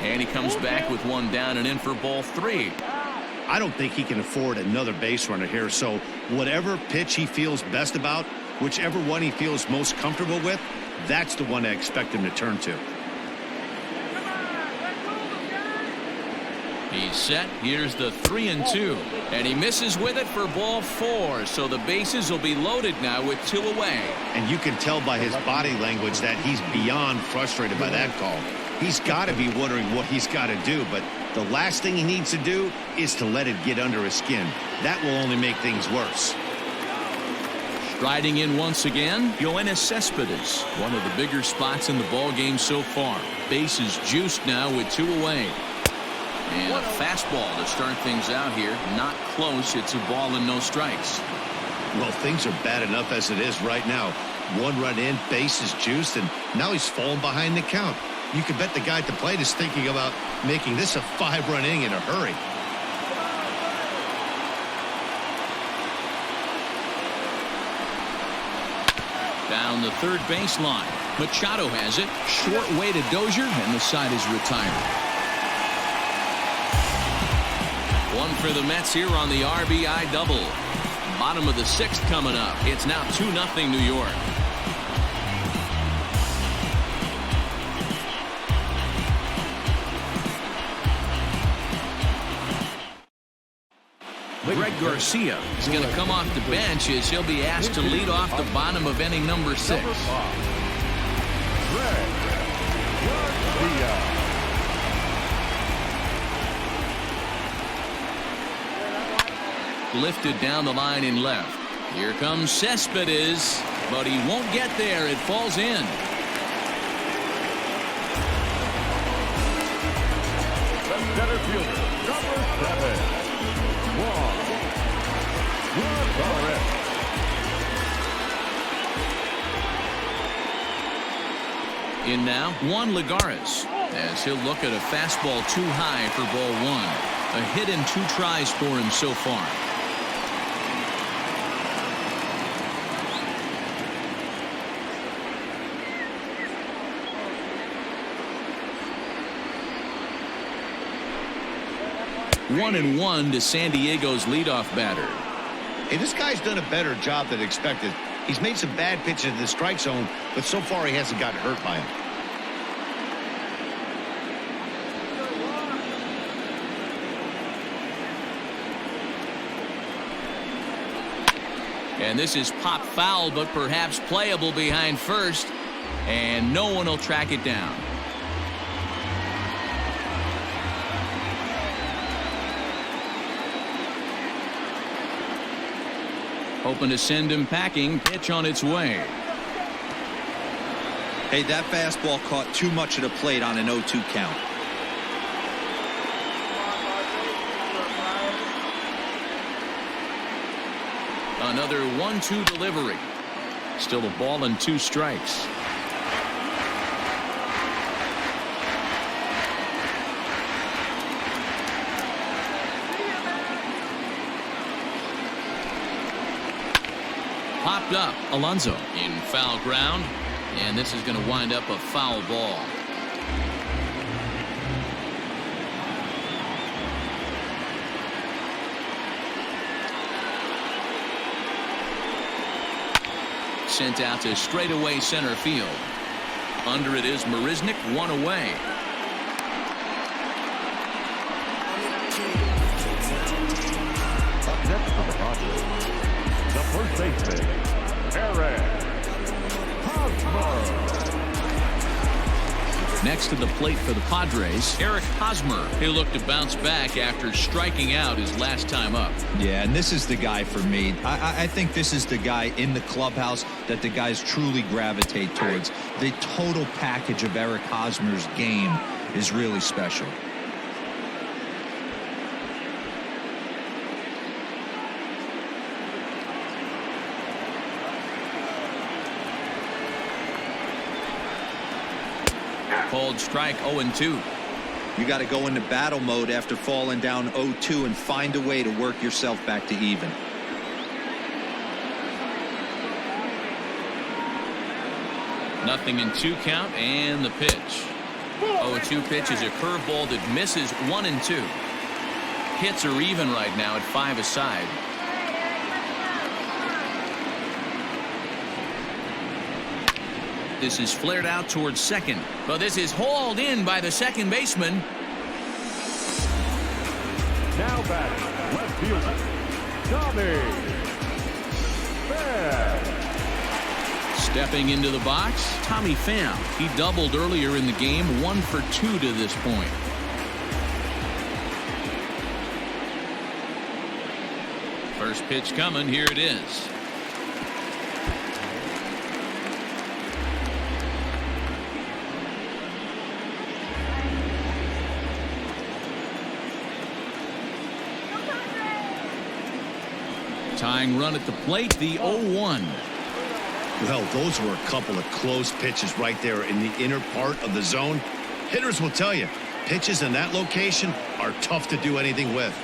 A: And he comes back with 1 down and in for ball 3.
B: I don't think he can afford another base runner here, so whatever pitch he feels best about, whichever one he feels most comfortable with, that's the one I expect him to turn to.
A: He's set. Here's the 3-2. And he misses with it for ball 4. So the bases will be loaded now with 2 away.
B: And you can tell by his body language that he's beyond frustrated by that call. He's got to be wondering what he's got to do, but the last thing he needs to do is to let it get under his skin. That will only make things worse.
A: Riding in once again, Yoenis Cespedes, one of the bigger spots in the ball game so far. Base is juiced now with 2 away. And a fastball to start things out here. Not close. It's a ball and no strikes.
B: Well, things are bad enough as it is right now. 1 run in, base is juiced, and now he's falling behind the count. You can bet the guy at the plate is thinking about making this a 5-run inning in a hurry.
A: Down the third baseline. Machado has it. Short way to Dozier, and the side is retired. 1 for the Mets here on the RBI double. Bottom of the 6th coming up. It's now 2-0 New York. Greg Garcia is going to come off the bench as he'll be asked to lead off the bottom of inning number 6.
D: Greg Garcia.
A: Lifted down the line in left. Here comes Cespedes, but he won't get there. It falls in.
D: The center fielder, number 7.
A: In now, Juan Lagares, as he'll look at a fastball too high for ball 1. A hit and 2 tries for him so far. One and 1 to San Diego's leadoff batter.
B: Hey, this guy's done a better job than expected. He's made some bad pitches in the strike zone, but so far he hasn't gotten hurt by him.
A: And this is pop foul, but perhaps playable behind first. And no one will track it down. Hoping to send him packing. Pitch on its way.
C: Hey, that fastball caught too much of the plate on an 0-2 count.
A: Another 1-2 delivery. Still a ball and 2 strikes. Popped up. Alonzo in foul ground. And this is going to wind up a foul ball. Sent out to straightaway center field. Under it is Marisnik, 1 away.
D: Up next for the Padres, the first baseman, Eric Hosmer.
A: Next to the plate for the Padres, Eric Hosmer. He'll look to bounce back after striking out his last time up.
C: Yeah, and this is the guy for me. I think this is the guy in the clubhouse that the guys truly gravitate towards. The total package of Eric Hosmer's game is really special.
A: Called strike 0-2.
C: You got to go into battle mode after falling down 0-2 and find a way to work yourself back to even.
A: Nothing in 2 count and the pitch. 0-2 pitch is a curveball that misses 1-2. Hits are even right now at 5 aside. This is flared out towards second, but this is hauled in by the second baseman.
D: Now batting, left fielder, Tommy Pham.
A: Stepping into the box, Tommy Pham. He doubled earlier in the game, 1 for 2 to this point. First pitch coming, here it is. Tying run at the plate, the 0-1.
B: Well, those were a couple of close pitches right there in the inner part of the zone. Hitters will tell you, pitches in that location are tough to do anything with.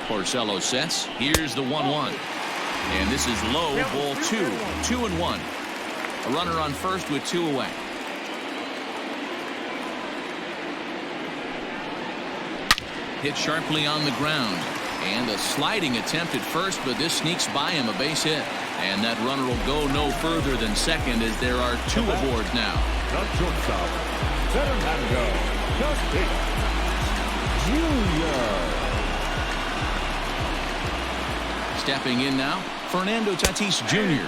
A: Porcello sets. Here's the 1-1. And this is low, ball 2. 2-1. A runner on first with 2 away. Hit sharply on the ground. And a sliding attempt at first, but this sneaks by him, a base hit. And that runner will go no further than second as there are 2 aboard now.
D: The shortstop, Fernando Jr.
A: Stepping in now, Fernando Tatis Jr.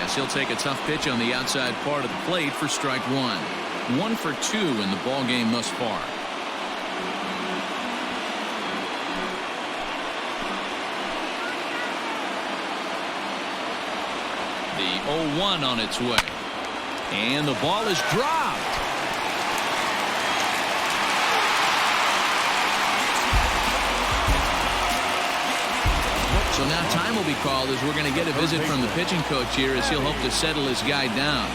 A: As he'll take a tough pitch on the outside part of the plate for strike 1. 1 for 2 in the ball game thus far. The 0-1 on its way. And the ball is dropped. So now time will be called as we're going to get a visit from the pitching coach here as he'll hope to settle his guy down.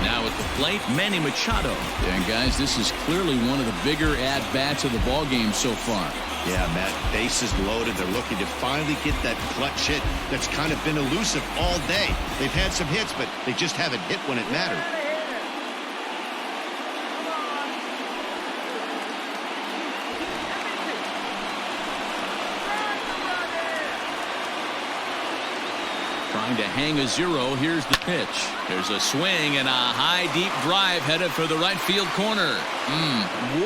A: Now at the plate, Manny Machado. And guys, this is clearly one of the bigger at-bats of the ball game so far.
B: Yeah, Matt, bases loaded. They're looking to finally get that clutch hit that's kind of been elusive all day. They've had some hits, but they just haven't hit when it mattered. Trying to hang a 0. Here's the pitch. There's a swing and a high deep drive headed for the right field corner.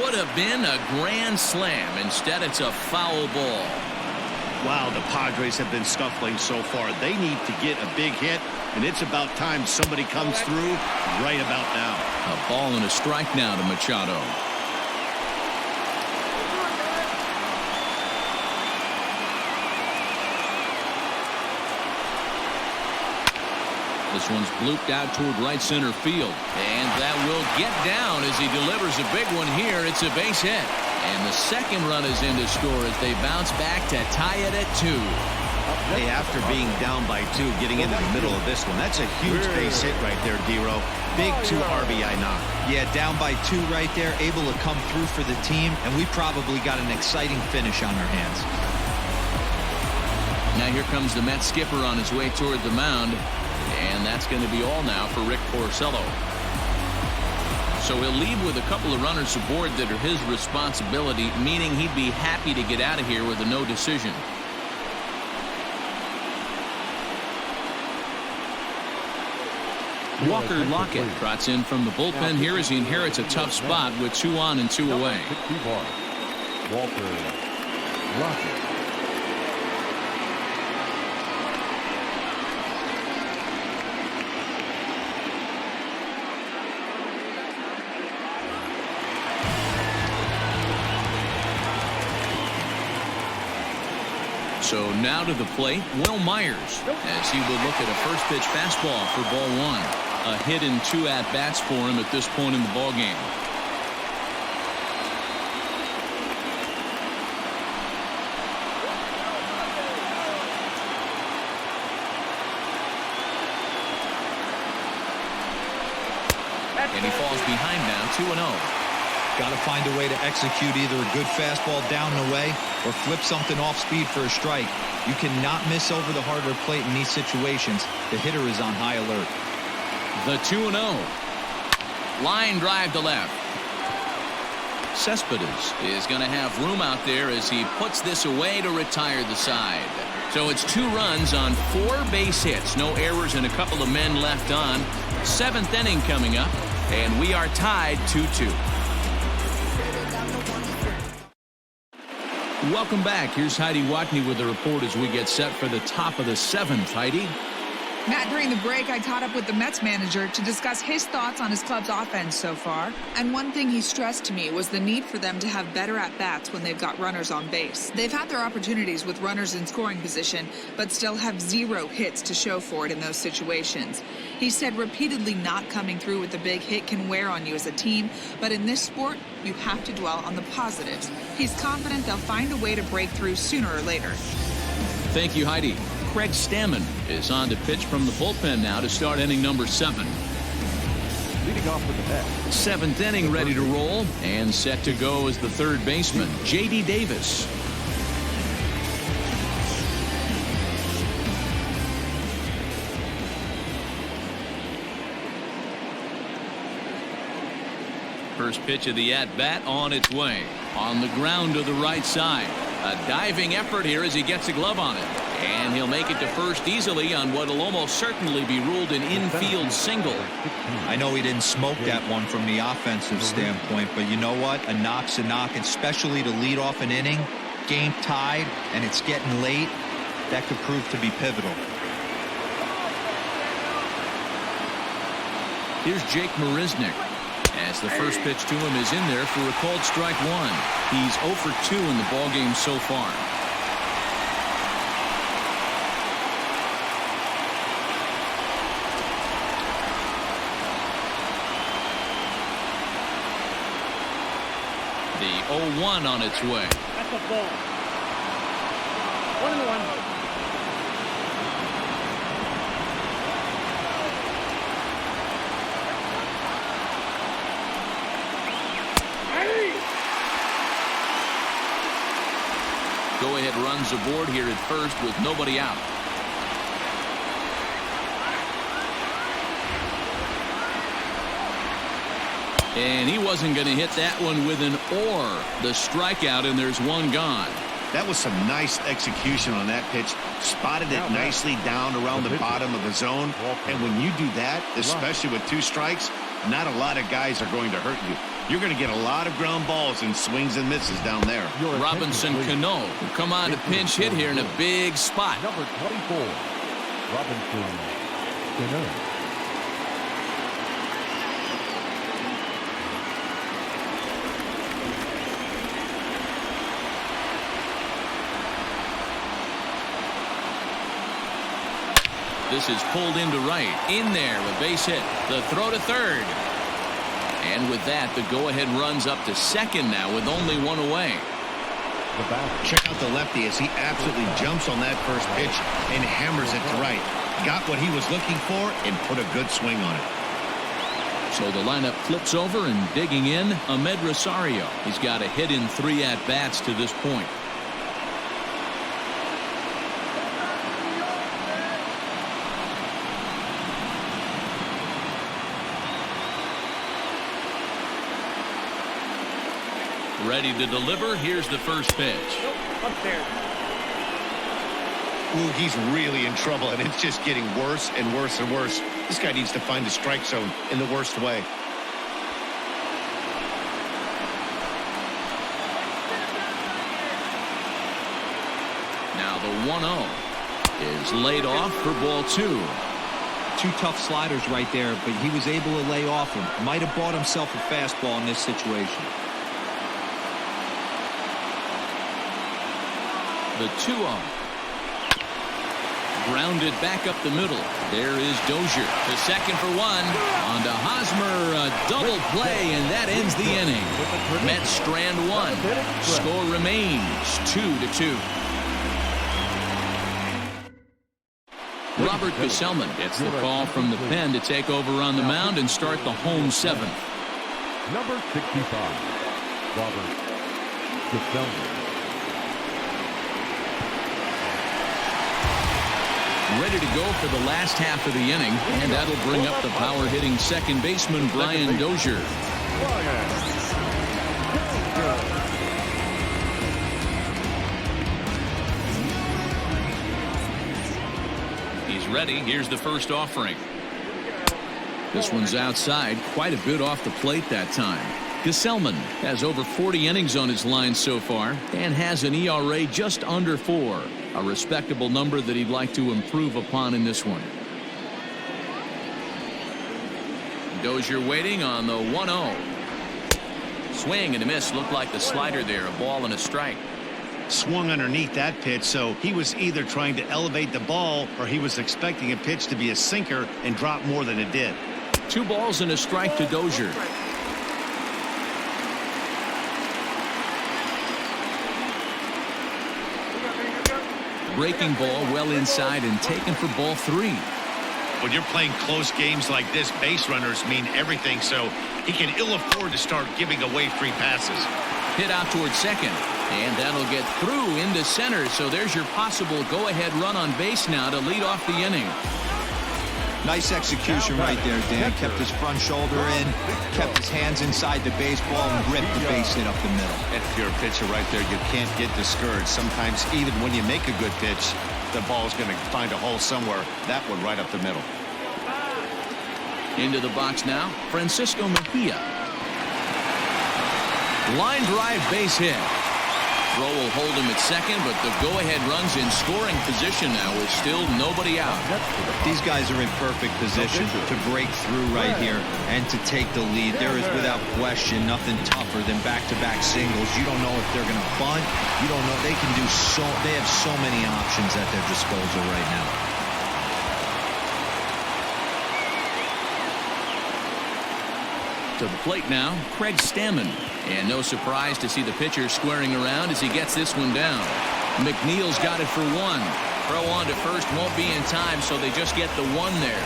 B: Would have been a grand slam. Instead, it's a foul ball. Wow, the Padres have been scuffling so far. They need to get a big hit, and it's about time somebody comes through right about now.
A: A ball and a strike now to Machado. This one's blooped out toward right center field. And that will get down as he delivers a big one here. It's a base hit. And the second run is in to score as they bounce back to tie it at 2.
B: Hey, after being down by 2, getting into the middle of this one, that's a huge base hit right there, D-Row. Big 2 RBI knock.
C: Yeah, down by 2 right there, able to come through for the team, and we probably got an exciting finish on our hands.
A: Now here comes the Mets skipper on his way toward the mound. And that's going to be all now for Rick Porcello. So he'll leave with a couple of runners aboard that are his responsibility, meaning he'd be happy to get out of here with a no decision. Walker Lockett trots in from the bullpen here as he inherits a tough spot with 2 on and 2 away.
D: Walker Lockett.
A: So now to the plate, Will Myers, as he will look at a first pitch fastball for ball 1. A hit and 2 at-bats for him at this point in the ball game. And he falls behind now, 2-0.
C: Got to find a way to execute either a good fastball down and away or flip something off speed for a strike. You cannot miss over the harder plate in these situations. The hitter is on high alert.
A: The 2-0. Line drive to left. Cespedes is going to have room out there as he puts this away to retire the side. So it's 2 runs on 4 base hits. No errors and a couple of men left on. 7th inning coming up, and we are tied 2-2. Welcome back. Here's Heidi Watney with the report as we get set for the top of the 7th. Heidi?
F: Matt, during the break, I caught up with the Mets manager to discuss his thoughts on his club's offense so far. And one thing he stressed to me was the need for them to have better at-bats when they've got runners on base. They've had their opportunities with runners in scoring position, but still have 0 hits to show for it in those situations. He said repeatedly not coming through with the big hit can wear on you as a team, but in this sport, you have to dwell on the positives. He's confident they'll find a way to break through sooner or later.
A: Thank you, Heidi. Craig Stammen is on to pitch from the bullpen now to start inning number 7.
D: Leading off with the bat.
A: 7th inning ready to roll and set to go as the third baseman, J.D. Davis. First pitch of the at-bat on its way. On the ground to the right side. A diving effort here as he gets a glove on it. And he'll make it to first easily on what will almost certainly be ruled an infield single.
C: I know he didn't smoke that one from the offensive standpoint, but you know what? A knock's a knock, especially to lead off an inning, game tied, and it's getting late. That could prove to be pivotal.
A: Here's Jake Marisnick. As the first pitch to him is in there for a called strike 1. He's 0 for 2 in the ballgame so far. The 0-1 on its way.
E: That's a ball. 1-1.
A: Go-ahead runs aboard here at first with nobody out. And he wasn't going to hit that one with an or. The strikeout, and there's one gone.
B: That was some nice execution on that pitch. Spotted it nicely down around the bottom of the zone. And when you do that, especially with 2 strikes, not a lot of guys are going to hurt you. You're going to get a lot of ground balls and swings and misses down there.
A: Robinson Cano will come on to pinch hit here in a big spot.
D: Number 24, Robinson Cano.
A: This is pulled into right. In there, a base hit. The throw to third. And with that, the go-ahead runs up to second now with only 1 away.
B: Check out the lefty as he absolutely jumps on that first pitch and hammers it to right. Got what he was looking for and put a good swing on it.
A: So the lineup flips over and digging in, Ahmed Rosario. He's got a hit in 3 at-bats to this point. Ready to deliver. Here's the first pitch.
E: Upstairs.
B: Ooh, he's really in trouble, and it's just getting worse and worse and worse. This guy needs to find the strike zone in the worst way.
A: Now the 1-0 is laid off for ball 2.
C: 2 tough sliders right there, but he was able to lay off him. Might have bought himself a fastball in this situation.
A: The 2-0. Grounded back up the middle. There is Dozier. The second for 1. On to Hosmer. A double play, and that ends the inning. Mets strand 1. Score remains 2-2. Robert Gesellman gets the call from the pen to take over on the mound and start the home 7th.
D: Number 65, Robert Gesellman.
A: Ready to go for the last half of the inning, and that'll bring up the power-hitting second baseman Brian Dozier. He's ready. Here's the first offering. This one's outside, quite a bit off the plate that time. Gesellman has over 40 innings on his line so far and has an ERA just under 4. A respectable number that he'd like to improve upon in this one. Dozier waiting on the 1-0. Swing and a miss. Looked like the slider there. A ball and a strike.
B: Swung underneath that pitch, so he was either trying to elevate the ball or he was expecting a pitch to be a sinker and drop more than it did.
A: 2 balls and a strike to Dozier. Breaking ball well inside and taken for ball 3.
B: When you're playing close games like this, base runners mean everything, so he can ill afford to start giving away free passes.
A: Hit out towards second, and that'll get through into center. So there's your possible go-ahead run on base now to lead off the inning.
C: Nice execution right there, Dan. Kept his front shoulder in, kept his hands inside the baseball, and ripped the base hit up the middle.
B: If you're a pitcher right there, you can't get discouraged. Sometimes even when you make a good pitch, the ball's going to find a hole somewhere. That one right up the middle.
A: Into the box now, Francisco Mejia. Line drive base hit. Throw will hold him at second, but the go-ahead run's in scoring position now with still nobody out.
C: These guys are in perfect position to break through right here and to take the lead. There is without question nothing tougher than back-to-back singles. You don't know if they're going to bunt. You don't know. They can do so. They have so many options at their disposal right now.
A: To the plate now, Craig Stammen. And no surprise to see the pitcher squaring around as he gets this one down. McNeil's got it for 1. Throw on to first won't be in time, so they just get the 1 there.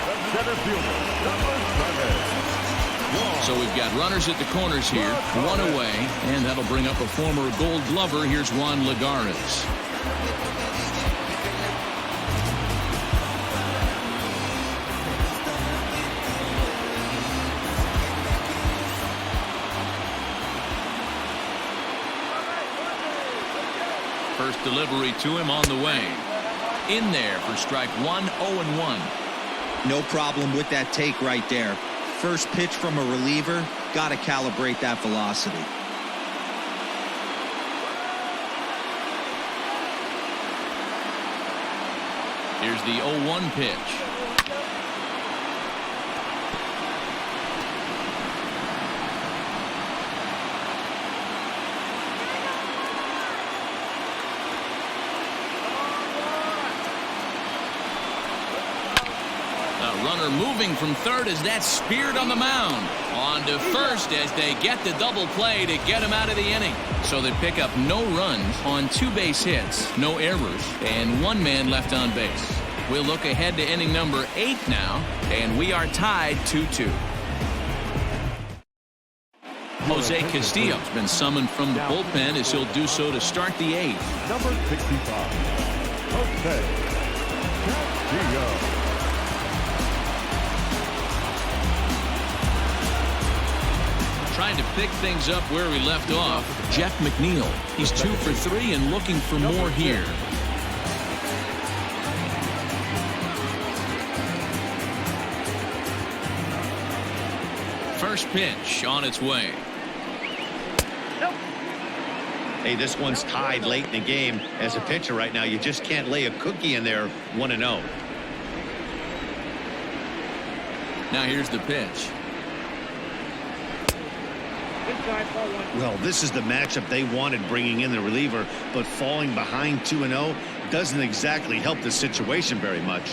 A: So we've got runners at the corners here, 1 away, and that'll bring up a former Gold Glover. Here's Juan Lagares. First delivery to him on the way. In there for strike 1, 0-1.
C: No problem with that take right there. First pitch from a reliever, got to calibrate that velocity.
A: Here's the 0-1 pitch. Runner moving from third as that's speared on the mound. On to first as they get the double play to get him out of the inning. So they pick up no runs on 2 base hits, no errors, and 1 man left on base. We'll look ahead to inning number 8 now, and we are tied 2-2. Jose Castillo's been summoned from the bullpen as he'll do so to start the 8th.
D: Number 65, Jose Castillo.
A: Trying to pick things up where we left off, Jeff McNeil. He's 2 for 3 and looking for more here. First pitch on its way.
B: Hey, this one's tied late in the game. As a pitcher right now, you just can't lay a cookie in there 1-0.
A: Now here's the pitch.
B: Well, this is the matchup they wanted, bringing in the reliever, but falling behind 2-0 doesn't exactly help the situation very much.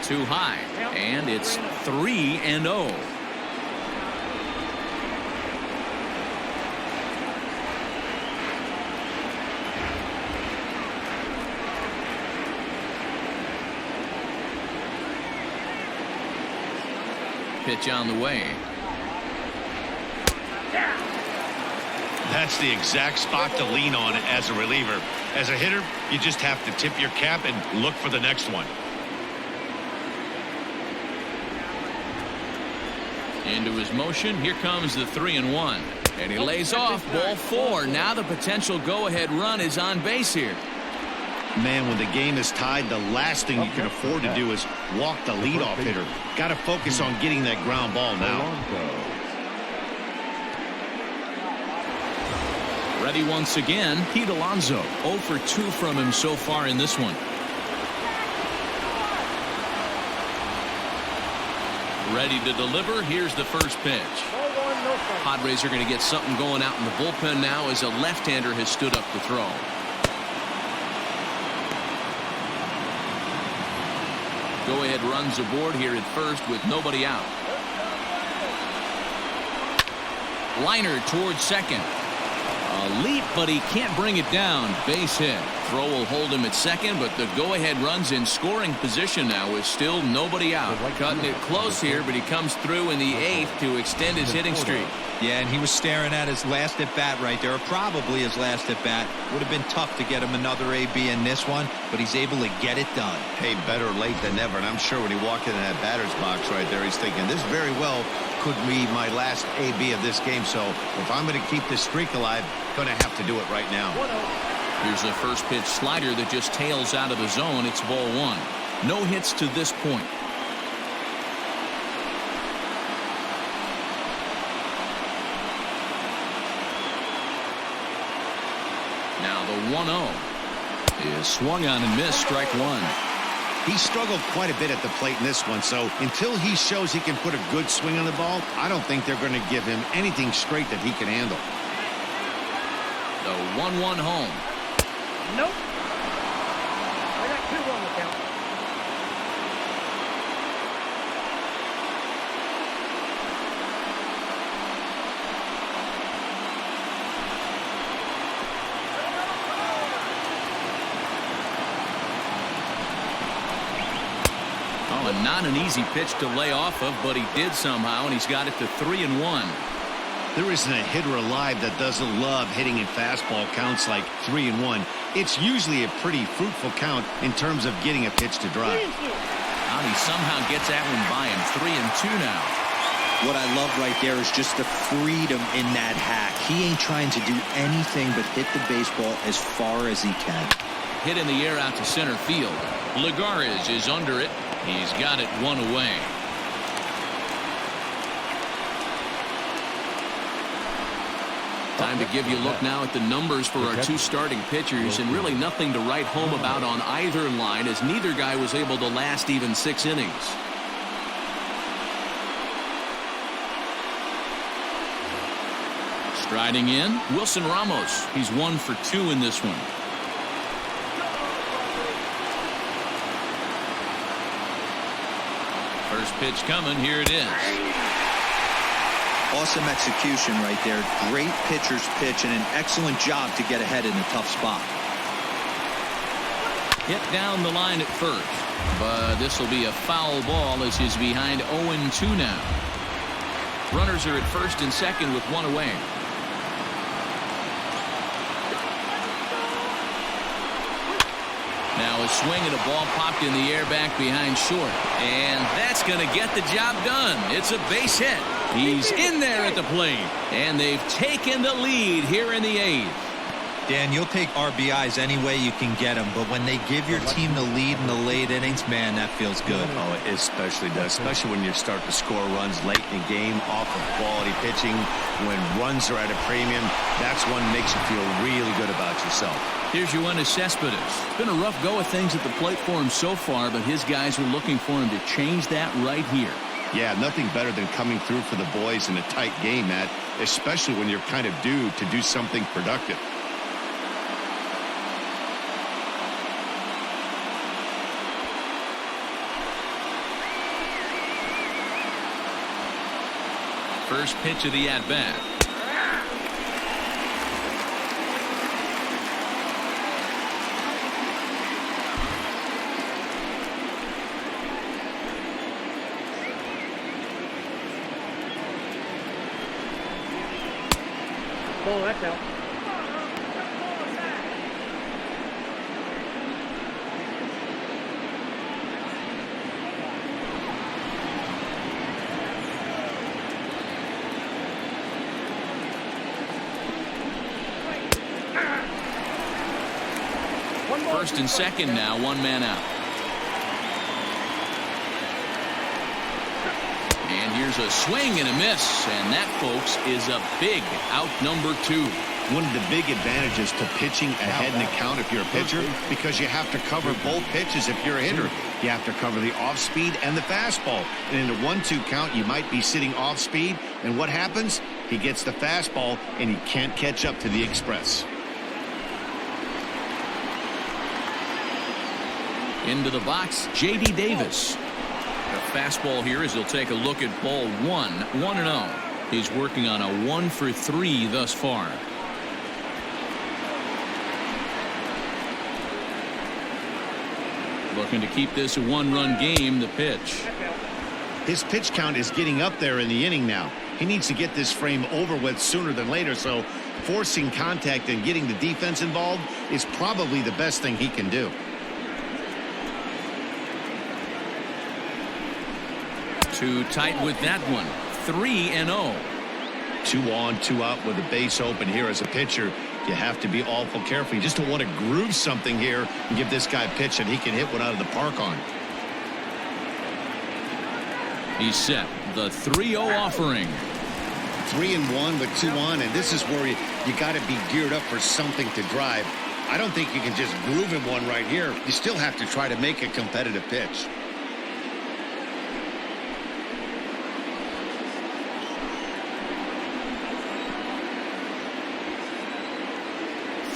A: Too high, and it's 3-0. Pitch on the way.
B: That's the exact spot to lean on as a reliever. As a hitter, you just have to tip your cap and look for the next one.
A: Into his motion. Here comes the 3-1. And he lays off ball 4. Now the potential go-ahead run is on base here.
B: Man, when the game is tied, the last thing you can afford to do is walk the leadoff hitter. Got to focus on getting that ground ball now.
A: Ready once again, Pete Alonzo. 0 for 2 from him so far in this one. Ready to deliver. Here's the first pitch. Padres are going to get something going out in the bullpen now as a left-hander has stood up to throw. Go-ahead runs aboard here at first with nobody out. Liner towards second. A leap, but he can't bring it down. Base hit. Throw will hold him at second, but the go-ahead runs in scoring position now with still nobody out. Cutting it close here, but he comes through in the 8th to extend his hitting streak.
C: Yeah, and he was staring at his last at-bat right there, or probably his last at-bat. Would have been tough to get him another AB in this one, but he's able to get it done.
B: Hey, better late than never, and I'm sure when he walked into that batter's box right there, he's thinking, this very well could be my last AB of this game, so if I'm going to keep this streak alive, going to have to do it right now.
A: Here's a first pitch slider that just tails out of the zone. It's ball 1. No hits to this point. Now the 1-0 is swung on and missed. Strike 1.
B: He struggled quite a bit at the plate in this one, so until he shows he can put a good swing on the ball, I don't think they're going to give him anything straight that he can handle.
A: The 1-1 home.
E: Nope. I got 2 on the count.
A: Oh, and not an easy pitch to lay off of, but he did somehow, and he's got it to 3-1.
B: There isn't a hitter alive that doesn't love hitting in fastball counts like 3-1. It's usually a pretty fruitful count in terms of getting a pitch to drive.
A: Now he somehow gets that one by him. 3-2 now.
C: What I love right there is just the freedom in that hack. He ain't trying to do anything but hit the baseball as far as he can.
A: Hit in the air out to center field. Lagares is under it. He's got it 1 away. Time to give you a look now at the numbers for our 2 starting pitchers, and really nothing to write home about on either line, as neither guy was able to last even 6 innings. Striding in, Wilson Ramos. He's 1 for 2 in this one. First pitch coming. Here it is.
C: Awesome execution right there. Great pitcher's pitch and an excellent job to get ahead in a tough spot.
A: Hit down the line at first, but this will be a foul ball as he's behind 0-2 now. Runners are at first and second with 1 away. Now a swing and a ball popped in the air back behind short, and that's going to get the job done. It's a base hit. He's in there at the plate, and they've taken the lead here in the 8th.
C: Dan, you'll take RBIs any way you can get them, but when they give your team the lead in the late innings, man, that feels good.
B: Oh, it especially does, especially when you start to score runs late in the game off of quality pitching. When runs are at a premium, that's one that makes you feel really good about yourself.
A: Here's Yoenis Cespedes. It's been a rough go of things at the plate for him so far, but his guys are looking for him to change that right here.
B: Yeah, nothing better than coming through for the boys in a tight game, Matt, especially when you're kind of due to do something productive.
A: First pitch of the at-bat.
E: Oh, that's out.
A: First and second now, 1 man out. And here's a swing and a miss, and that, folks, is a big out number 2.
B: one of the big advantages to pitching ahead in the count if you're a pitcher, because you have to cover both pitches if you're a hitter. You have to cover the off-speed and the fastball. And in a 1-2 count, you might be sitting off-speed, and what happens? He gets the fastball, and he can't catch up to the express.
A: Into the box, J.D. Davis. The fastball here as he'll take a look at ball 1, 1-0. He's working on a 1-for-3 thus far. Looking to keep this a one-run game. The pitch.
B: His pitch count is getting up there in the inning now. He needs to get this frame over with sooner than later, so forcing contact and getting the defense involved is probably the best thing he can do.
A: Too tight with that one. 3-0.
B: 2 on, 2 out with a base open here as a pitcher. You have to be awful careful. You just don't want to groove something here and give this guy a pitch that he can hit one out of the park on.
A: He's set. The 3-0 offering.
B: 3-1 with 2 on, and this is where you got to be geared up for something to drive. I don't think you can just groove him one right here. You still have to try to make a competitive pitch.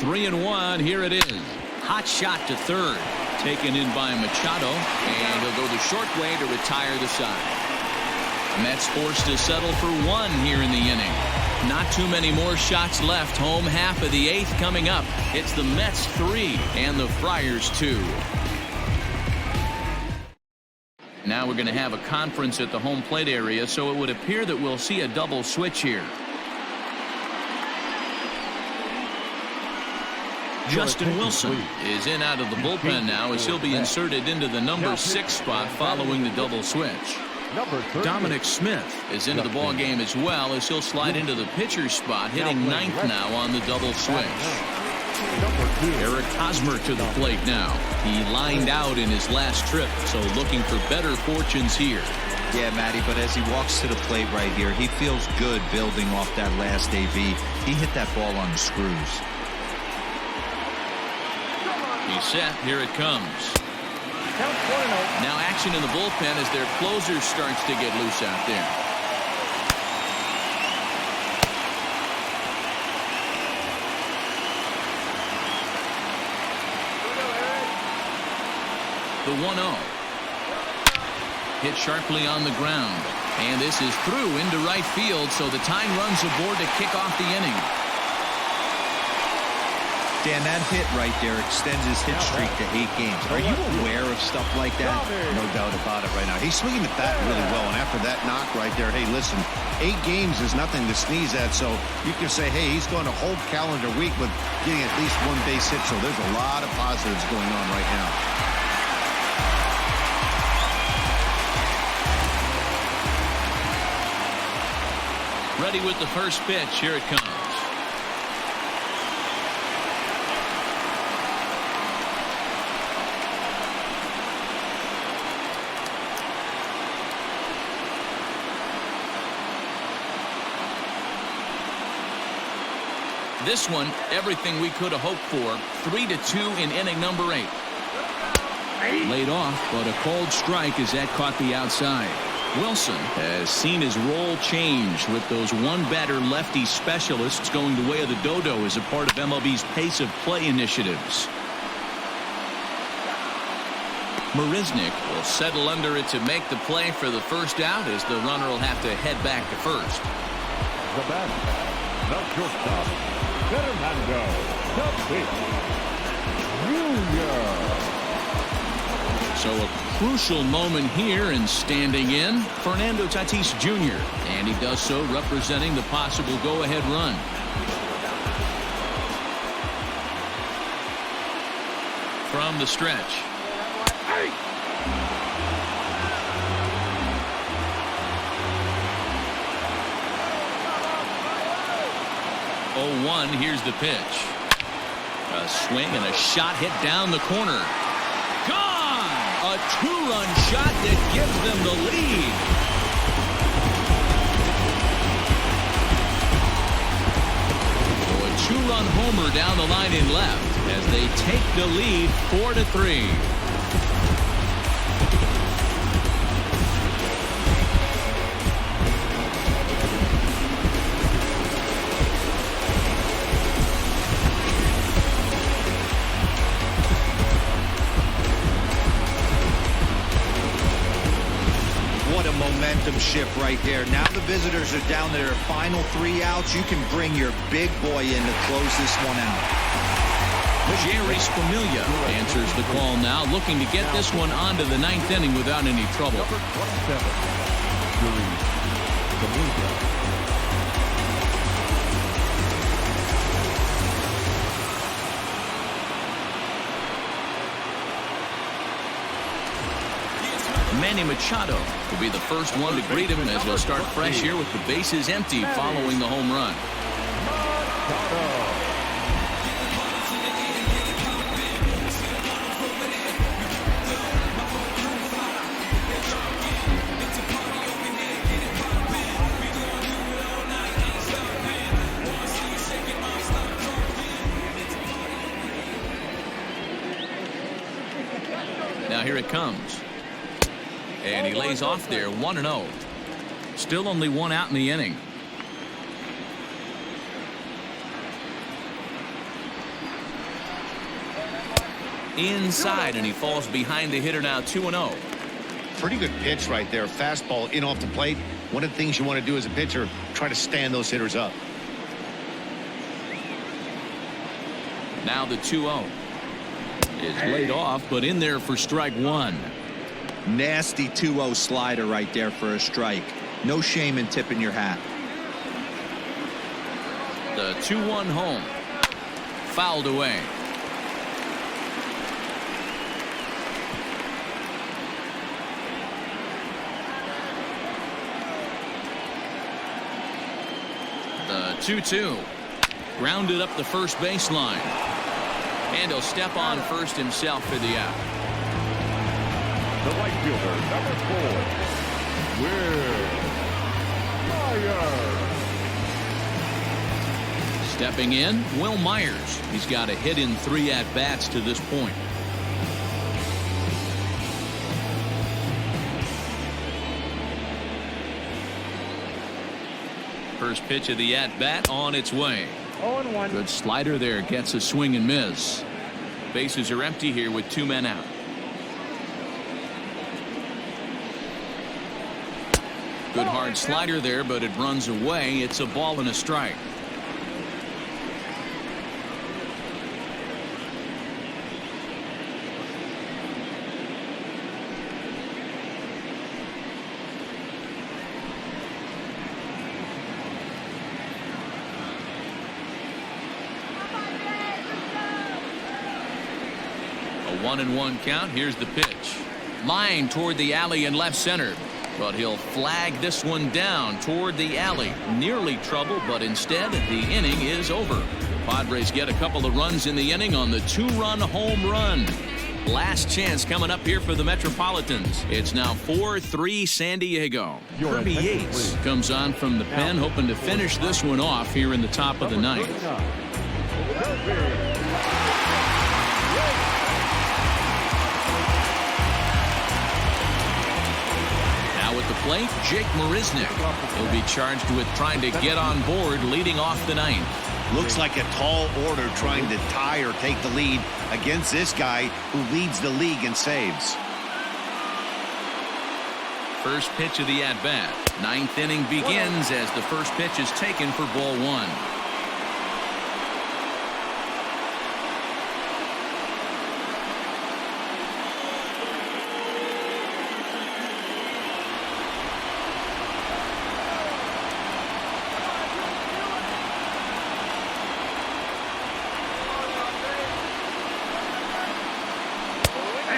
A: Three and 1. Here it is. Hot shot to third. Taken in by Machado. And he'll go the short way to retire the side. Mets forced to settle for 1 here in the inning. Not too many more shots left. Home half of the 8th coming up. It's the Mets 3 and the Friars 2. Now we're going to have a conference at the home plate area, so it would appear that we'll see a double switch here. Justin Wilson is in out of the bullpen now as he'll be inserted into the number 6 spot following the double switch. Dominic Smith is into the ball game as well as he'll slide into the pitcher spot, hitting 9th now on the double switch. Eric Hosmer to the plate now. He lined out in his last trip, so looking for better fortunes here.
C: Yeah, Matty, but as he walks to the plate right here, he feels good building off that last AV. He hit that ball on the screws.
A: He's set. Here it comes. Now action in the bullpen as their closer starts to get loose out there. The 1-0. Hit sharply on the ground. And this is through into right field, so the tying runs aboard to kick off the inning.
C: Dan, that hit right there extends his hit streak to 8 games. Are you aware of stuff like that?
B: No doubt about it right now. He's swinging the bat really well, and after that knock right there, hey, listen, 8 games is nothing to sneeze at, so you can say, hey, he's going a whole calendar week with getting at least 1 base hit, so there's a lot of positives going on right now.
A: Ready with the first pitch. Here it comes. This one, everything we could have hoped for. 3-2 in inning number 8. Laid off, but a called strike as that caught the outside. Wilson has seen his role change with those one-batter lefty specialists going the way of the dodo as a part of MLB's pace of play initiatives. Marisnik will settle under it to make the play for the first out as the runner will have to head back to first.
D: The batter, the shortstop, Fernando, Tati, Jr.
A: So a crucial moment here, and standing in, Fernando Tatis Jr. And he does so representing the possible go-ahead run. From the stretch. 0-1. Here's the pitch. A swing and a shot hit down the corner. Gone! A 2-run shot that gives them the lead. A two-run homer down the line in left as they take the lead 4-3.
C: Momentum shift right there. Now the visitors are down to their final 3 outs. You can bring your big boy in to close this one out.
A: Jerry Squamilla answers the call now, looking to get this one onto the 9th inning without any trouble.
D: Number 27, Jerry Squamilla.
A: Manny Machado will be the first one to greet him as he'll start fresh here with the bases empty following the home run. Now here it comes. And he lays off there 1-0. Still only 1 out in the inning. Inside, and he falls behind the hitter now 2-0.
B: Pretty good pitch right there. Fastball in off the plate. One of the things you want to do as a pitcher, try to stand those hitters up.
A: Now the 2-0 is laid off, but in there for strike 1.
C: Nasty 2-0 slider right there for a strike. No shame in tipping your hat.
A: The 2-1 home. Fouled away. The 2-2. Grounded up the first baseline. And he'll step on first himself for the out.
D: The right fielder, number 4, Will Myers.
A: Stepping in, Will Myers. He's got a hit in 3 at-bats to this point. First pitch of the at-bat on its way.
E: 0-1.
A: Good slider there, gets a swing and miss. Bases are empty here with 2 men out. Good hard slider there, but it runs away. It's a ball and a strike. A 1-1 count. Here's the pitch. Line toward the alley in left center. But he'll flag this one down toward the alley. Nearly trouble, but instead the inning is over. Padres get a couple of runs in the inning on the 2-run home run. Last chance coming up here for the Metropolitans. It's now 4-3 San Diego. Kirby Yates comes on from the pen, hoping to finish this one off here in the top of the 9th. At the plate, Jake Marisnick. He'll be charged with trying to get on board leading off the 9th.
B: Looks like a tall order trying to tie or take the lead against this guy who leads the league in saves.
A: First pitch of the at-bat. 9th inning begins as the first pitch is taken for ball 1.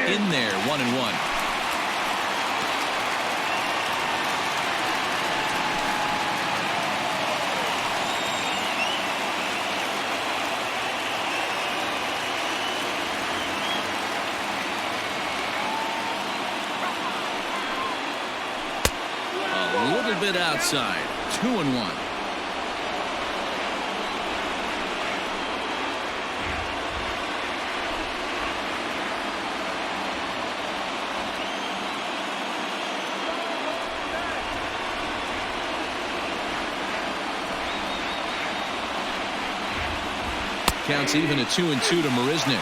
A: In there, 1-1. A little bit outside. 2-1. count's even at 2-2 to Marisnick.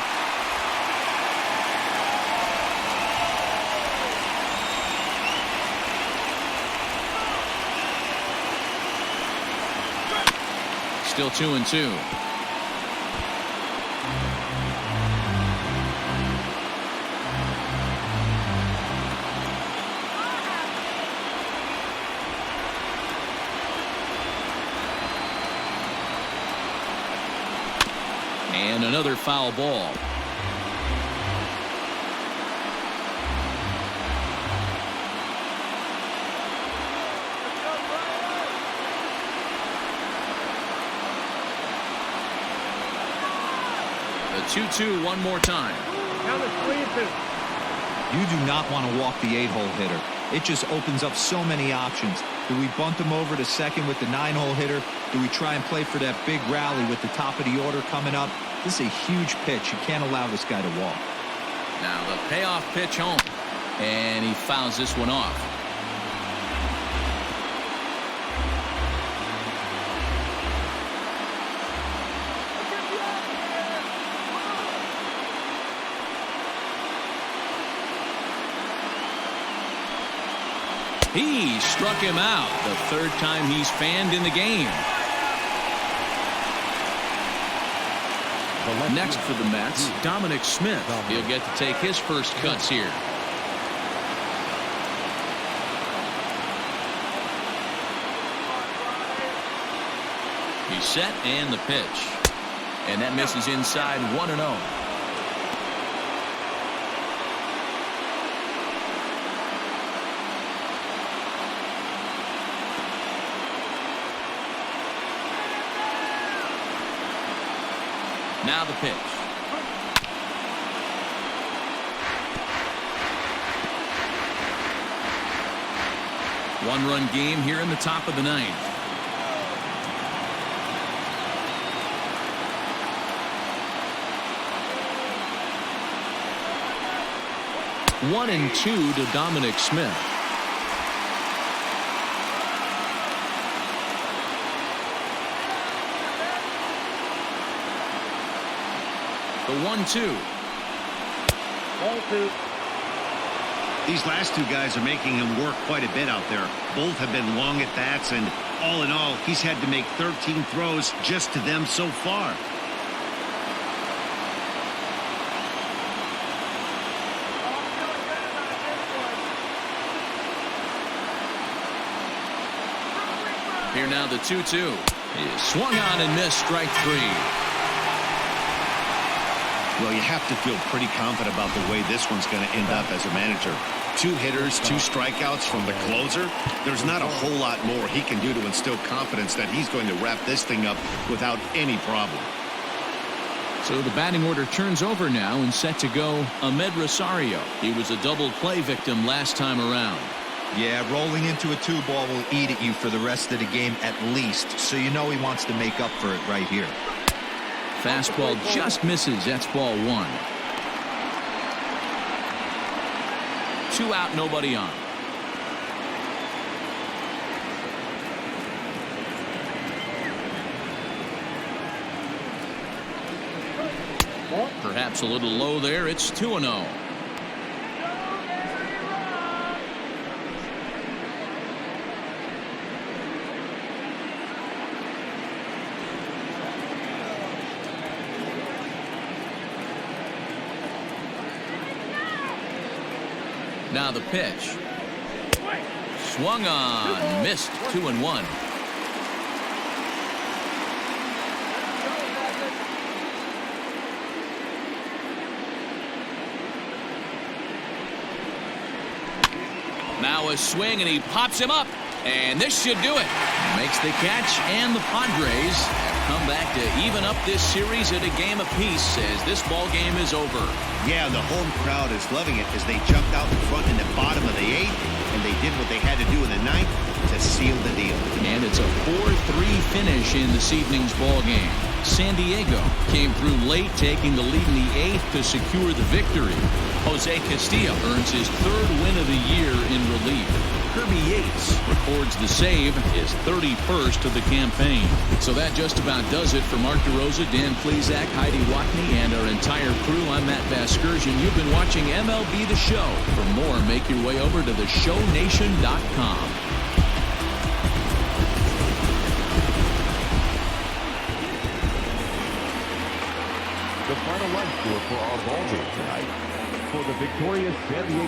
A: Still 2-2. And another foul ball. The 2-2 one more time.
C: You do not want to walk the 8-hole hitter. It just opens up so many options. Do we bunt him over to second with the 9-hole hitter? Do we try and play for that big rally with the top of the order coming up? This is a huge pitch. You can't allow this guy to walk.
A: Now the payoff pitch home. And he fouls this one off. He struck him out. The third time he's fanned in the game. Next for the Mets, Dominic Smith. He'll get to take his first cuts here. He's set and the pitch. And that misses inside 1-0. Now the pitch. One-run game here in the top of the ninth. One and two to Dominic Smith. The 1-2.
B: These last two guys are making him work quite a bit out there. Both have been long at bats, and all in all, he's had to make 13 throws just to them so far.
A: Here now the 2-2. He is swung on and missed, strike three.
B: Well, you have to feel pretty confident about the way this one's going to end up as a manager. 2 hitters, 2 strikeouts from the closer. There's not a whole lot more he can do to instill confidence that he's going to wrap this thing up without any problem.
A: So the batting order turns over now and set to go Ahmed Rosario. He was a double play victim last time around.
C: Yeah, rolling into a 2-ball will eat at you for the rest of the game at least, so you know he wants to make up for it right here.
A: Fastball just misses. That's ball 1. 2 out, nobody on. Perhaps a little low there. It's 2-0. Now the pitch. Swung on, missed. 2-1. Now a swing and he pops him up, and this should do it. Makes the catch, and the Padres have come back to even up this series at a game apiece as this ball game is over.
B: Yeah, the home crowd is loving it as they jumped out in front in the bottom of the 8th, and they did what they had to do in the 9th to seal the deal.
A: And it's a 4-3 finish in this evening's ball game. San Diego came through late, taking the lead in the 8th to secure the victory. Jose Castillo earns his 3rd win of the year in relief. Kirby Yates records the save, his 31st of the campaign. So that just about does it for Mark DeRosa, Dan Plesac, Heidi Watney, and our entire crew. I'm Matt Vasgersian. You've been watching MLB The Show. For more, make your way over to theshownation.com.
D: The final line score for our ball game tonight. For the victorious San Diego